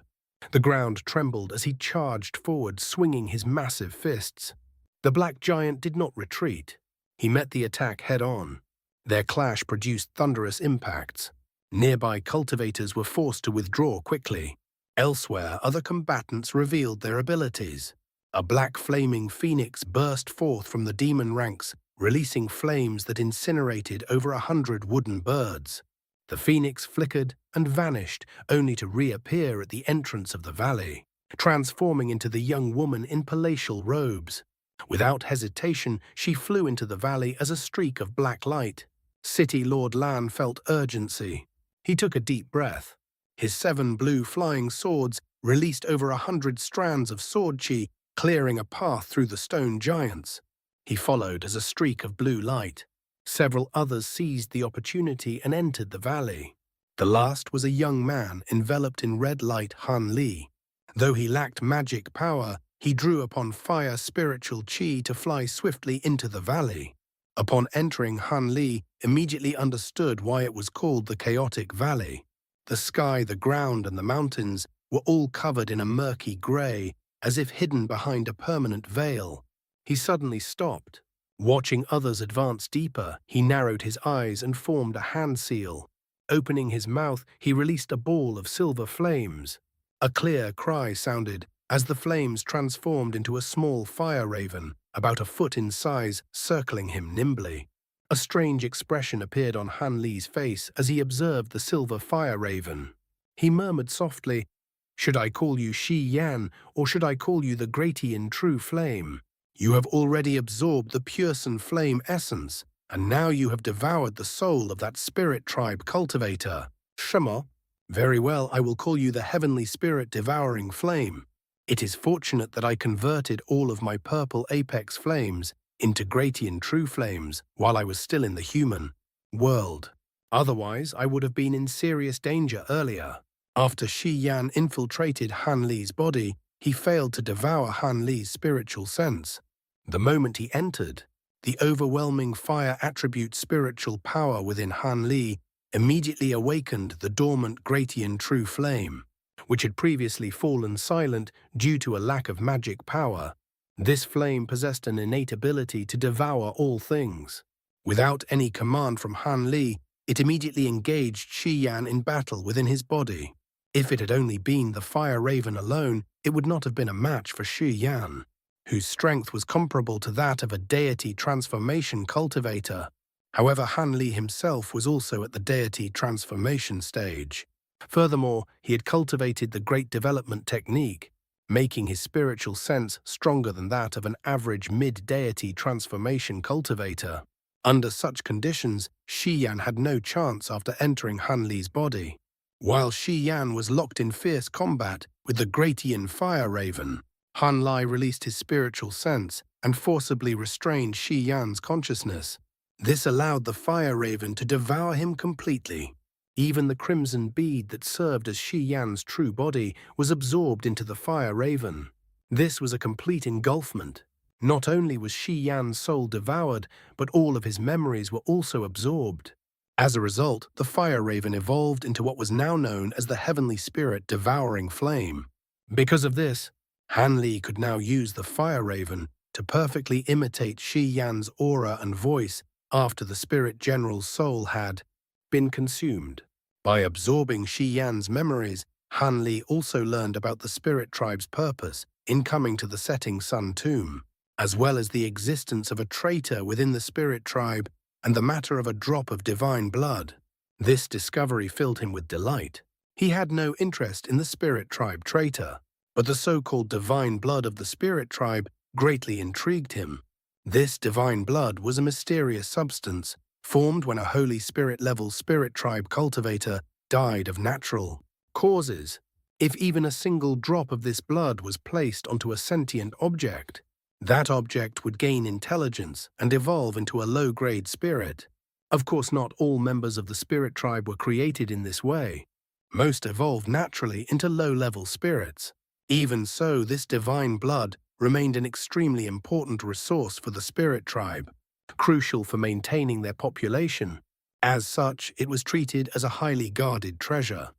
Speaker 1: The ground trembled as he charged forward, swinging his massive fists. The black giant did not retreat. He met the attack head-on. Their clash produced thunderous impacts. Nearby cultivators were forced to withdraw quickly. Elsewhere, other combatants revealed their abilities. A black flaming phoenix burst forth from the demon ranks, releasing flames that incinerated over 100 wooden birds. The phoenix flickered and vanished, only to reappear at the entrance of the valley, transforming into the young woman in palatial robes. Without hesitation, she flew into the valley as a streak of black light. City Lord Lan felt urgency. He took a deep breath. His 7 blue flying swords released over 100 strands of sword chi, clearing a path through the stone giants. He followed as a streak of blue light. Several others seized the opportunity and entered the valley. The last was a young man enveloped in red light, Han Li. Though he lacked magic power, he drew upon fire spiritual chi to fly swiftly into the valley. Upon entering, Han Li immediately understood why it was called the Chaotic Valley. The sky, the ground, and the mountains were all covered in a murky grey, as if hidden behind a permanent veil. He suddenly stopped. Watching others advance deeper, he narrowed his eyes and formed a hand seal. Opening his mouth, he released a ball of silver flames. A clear cry sounded as the flames transformed into a small fire raven, about a foot in size, circling him nimbly. A strange expression appeared on Han Li's face as he observed the silver fire raven. He murmured softly, "Should I call you Shi Yan, or should I call you the Gratian True Flame? You have already absorbed the Purson Flame essence, and now you have devoured the soul of that spirit tribe cultivator. Shema? Very well, I will call you the Heavenly Spirit Devouring Flame. It is fortunate that I converted all of my purple apex flames into Gratian True Flames while I was still in the human world. Otherwise, I would have been in serious danger earlier." After Shi Yan infiltrated Han Li's body, he failed to devour Han Li's spiritual sense. The moment he entered, the overwhelming fire attribute spiritual power within Han Li immediately awakened the dormant Gratian True Flame, which had previously fallen silent due to a lack of magic power. This flame possessed an innate ability to devour all things. Without any command from Han Li, it immediately engaged Shi Yan in battle within his body. If it had only been the fire raven alone, it would not have been a match for Shi Yan, whose strength was comparable to that of a deity transformation cultivator. However, Han Li himself was also at the deity transformation stage. Furthermore, he had cultivated the Great Development technique, making his spiritual sense stronger than that of an average mid-deity transformation cultivator. Under such conditions, Shi Yan had no chance after entering Han Li's body. While Shi Yan was locked in fierce combat with the Gratian Fire Raven, Han Li released his spiritual sense and forcibly restrained Shi Yan's consciousness. This allowed the Fire Raven to devour him completely. Even the crimson bead that served as Shi Yan's true body was absorbed into the Fire Raven. This was a complete engulfment. Not only was Shi Yan's soul devoured, but all of his memories were also absorbed. As a result, the Fire Raven evolved into what was now known as the Heavenly Spirit Devouring Flame. Because of this, Han Li could now use the Fire Raven to perfectly imitate Shi Yan's aura and voice after the Spirit General's soul had been consumed. By absorbing Shi Yan's memories, Han Li also learned about the Spirit Tribe's purpose in coming to the Setting Sun Tomb, as well as the existence of a traitor within the Spirit Tribe and the matter of a drop of divine blood. This discovery filled him with delight. He had no interest in the Spirit Tribe traitor, but the so-called divine blood of the Spirit Tribe greatly intrigued him. This divine blood was a mysterious substance, formed when a Holy Spirit-level Spirit Tribe cultivator died of natural causes. If even a single drop of this blood was placed onto a sentient object, that object would gain intelligence and evolve into a low-grade spirit. Of course, not all members of the Spirit Tribe were created in this way. Most evolved naturally into low-level spirits. Even so, this divine blood remained an extremely important resource for the Spirit Tribe, crucial for maintaining their population. As such, it was treated as a highly guarded treasure.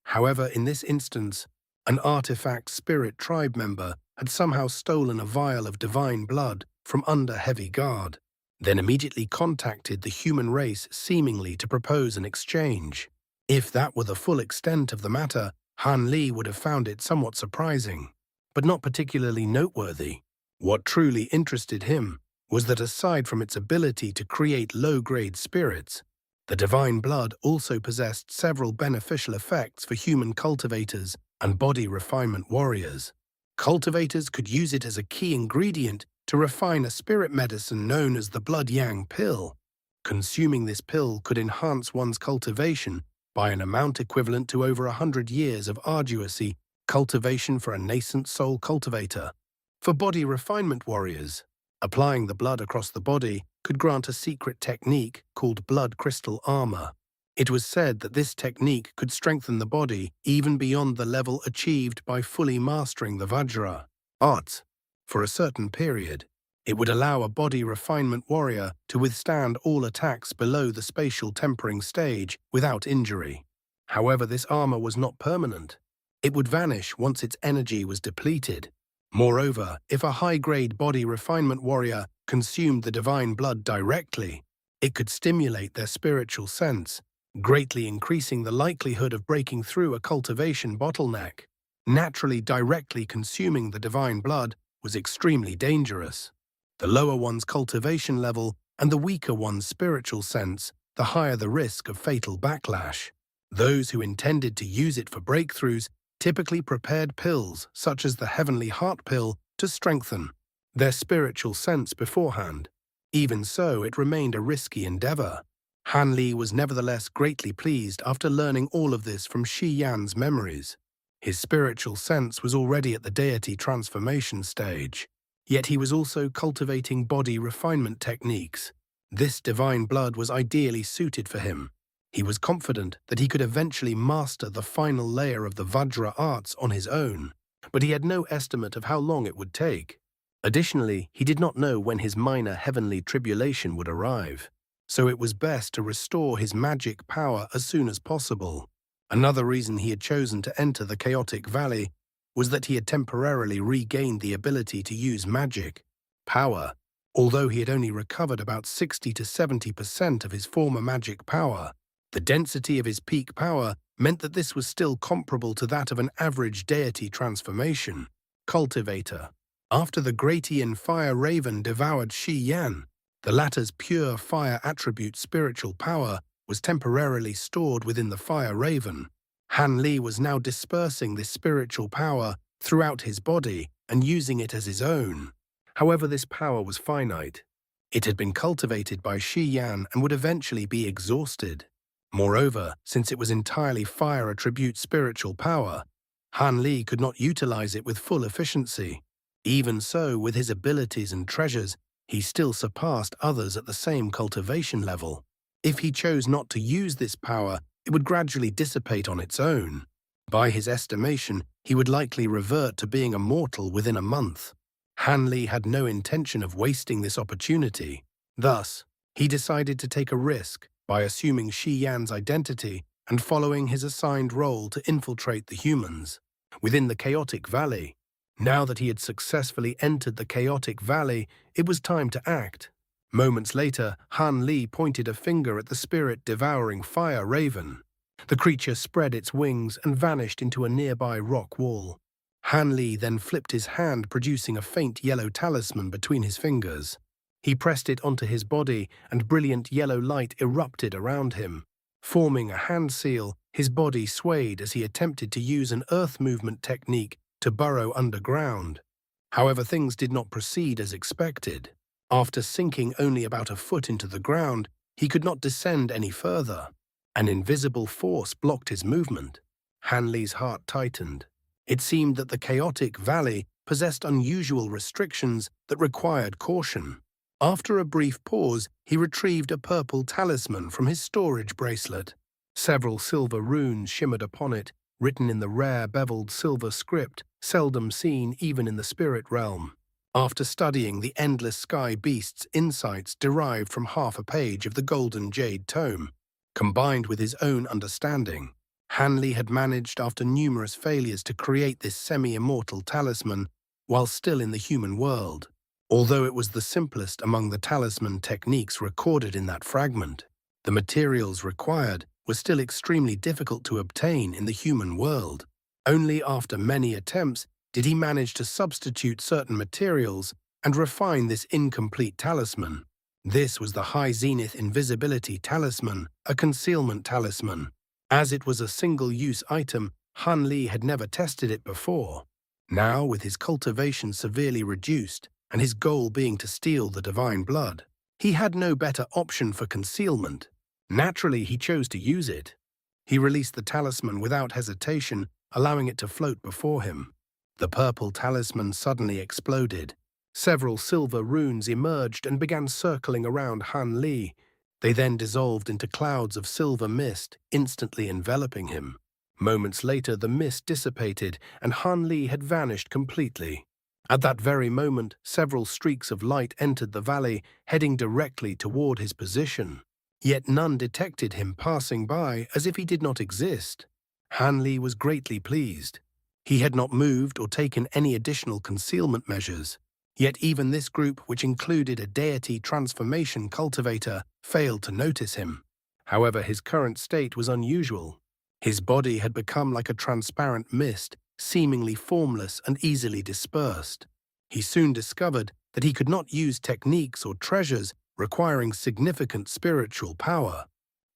Speaker 1: However, in this instance, an artifact Spirit Tribe member had somehow stolen a vial of divine blood from under heavy guard, then immediately contacted the human race seemingly to propose an exchange. If that were the full extent of the matter, Han Li would have found it somewhat surprising, but not particularly noteworthy. What truly interested him was that aside from its ability to create low-grade spirits, the divine blood also possessed several beneficial effects for human cultivators and body refinement warriors. Cultivators could use it as a key ingredient to refine a spirit medicine known as the Blood Yang Pill. Consuming this pill could enhance one's cultivation by an amount equivalent to over 100 years of arduousy cultivation for a nascent soul cultivator. For body refinement warriors, applying the blood across the body could grant a secret technique called blood crystal armor. It was said that this technique could strengthen the body even beyond the level achieved by fully mastering the Vajra art. For a certain period, it would allow a body refinement warrior to withstand all attacks below the spatial tempering stage without injury. However, this armor was not permanent. It would vanish once its energy was depleted. Moreover, if a high-grade body refinement warrior consumed the divine blood directly, it could stimulate their spiritual sense, greatly increasing the likelihood of breaking through a cultivation bottleneck. Naturally, directly consuming the divine blood was extremely dangerous. The lower one's cultivation level and the weaker one's spiritual sense, the higher the risk of fatal backlash. Those who intended to use it for breakthroughs typically prepared pills such as the Heavenly Heart Pill to strengthen their spiritual sense beforehand. Even so, it remained a risky endeavor. Han Li was nevertheless greatly pleased after learning all of this from Shi Yan's memories. His spiritual sense was already at the deity transformation stage, yet he was also cultivating body refinement techniques. This divine blood was ideally suited for him. He was confident that he could eventually master the final layer of the Vajra arts on his own, but he had no estimate of how long it would take. Additionally, he did not know when his minor heavenly tribulation would arrive, so it was best to restore his magic power as soon as possible. Another reason he had chosen to enter the chaotic valley was that he had temporarily regained the ability to use magic power. Although he had only recovered about 60 to 70% of his former magic power, the density of his peak power meant that this was still comparable to that of an average deity transformation. Cultivator. After the Gratian fire raven devoured Shi Yan, the latter's pure fire attribute spiritual power was temporarily stored within the fire raven. Han Li was now dispersing this spiritual power throughout his body and using it as his own. However, this power was finite. It had been cultivated by Shi Yan and would eventually be exhausted. Moreover, since it was entirely fire attribute spiritual power, Han Li could not utilize it with full efficiency. Even so, with his abilities and treasures, he still surpassed others at the same cultivation level. If he chose not to use this power, it would gradually dissipate on its own. By his estimation, he would likely revert to being a mortal within a month. Han Li had no intention of wasting this opportunity. Thus, he decided to take a risk by assuming Shi Yan's identity and following his assigned role to infiltrate the humans within the chaotic valley. Now that he had successfully entered the chaotic valley, it was time to act. Moments later, Han Li pointed a finger at the spirit-devouring fire raven. The creature spread its wings and vanished into a nearby rock wall. Han Li then flipped his hand, producing a faint yellow talisman between his fingers. He pressed it onto his body, and brilliant yellow light erupted around him. Forming a hand seal, his body swayed as he attempted to use an earth movement technique to burrow underground. However, things did not proceed as expected. After sinking only about a foot into the ground, he could not descend any further. An invisible force blocked his movement. Han Li's heart tightened. It seemed that the chaotic valley possessed unusual restrictions that required caution. After a brief pause, he retrieved a purple talisman from his storage bracelet. Several silver runes shimmered upon it, written in the rare beveled silver script, seldom seen even in the spirit realm. After studying the endless sky beast's insights derived from half a page of the golden jade tome, combined with his own understanding, Han Li had managed after numerous failures to create this semi-immortal talisman while still in the human world. Although it was the simplest among the talisman techniques recorded in that fragment, the materials required were still extremely difficult to obtain in the human world. Only after many attempts did he manage to substitute certain materials and refine this incomplete talisman. This was the High Zenith Invisibility Talisman, a concealment talisman. As it was a single-use item, Han Li had never tested it before. Now, with his cultivation severely reduced, and his goal being to steal the divine blood, he had no better option for concealment. Naturally, he chose to use it. He released the talisman without hesitation, allowing it to float before him. The purple talisman suddenly exploded. Several silver runes emerged and began circling around Han Li. They then dissolved into clouds of silver mist, instantly enveloping him. Moments later, the mist dissipated, and Han Li had vanished completely. At that very moment, several streaks of light entered the valley, heading directly toward his position. Yet none detected him passing by, as if he did not exist. Han Li was greatly pleased. He had not moved or taken any additional concealment measures. Yet even this group, which included a deity transformation cultivator, failed to notice him. However, his current state was unusual. His body had become like a transparent mist, seemingly formless and easily dispersed. He soon discovered that he could not use techniques or treasures requiring significant spiritual power.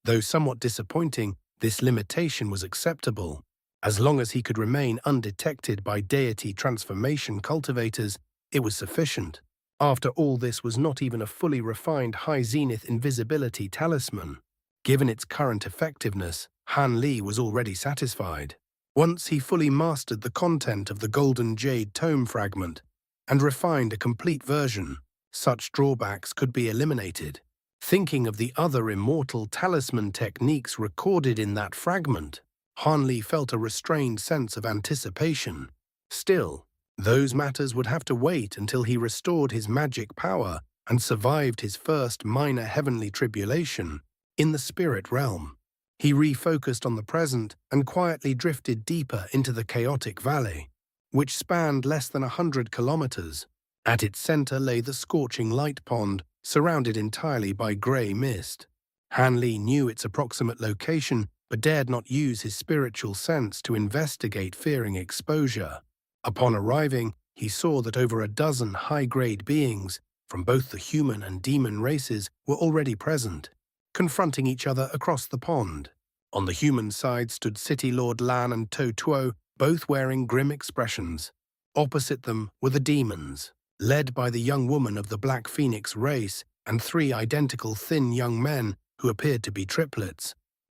Speaker 1: Though somewhat disappointing, this limitation was acceptable. As long as he could remain undetected by deity transformation cultivators, it was sufficient. After all, this was not even a fully refined high-zenith invisibility talisman. Given its current effectiveness, Han Li was already satisfied. Once he fully mastered the content of the Golden Jade Tome fragment and refined a complete version, such drawbacks could be eliminated. Thinking of the other immortal talisman techniques recorded in that fragment, Han Li felt a restrained sense of anticipation. Still, those matters would have to wait until he restored his magic power and survived his first minor heavenly tribulation in the spirit realm. He refocused on the present and quietly drifted deeper into the chaotic valley, which spanned less than 100 kilometers. At its center lay the scorching light pond, surrounded entirely by grey mist. Han Li knew its approximate location, but dared not use his spiritual sense to investigate, fearing exposure. Upon arriving, he saw that over a dozen high-grade beings, from both the human and demon races, were already present, confronting each other across the pond. On the human side stood City Lord Lan and To Tuo, both wearing grim expressions. Opposite them were the demons, led by the young woman of the Black Phoenix race and three identical thin young men who appeared to be triplets.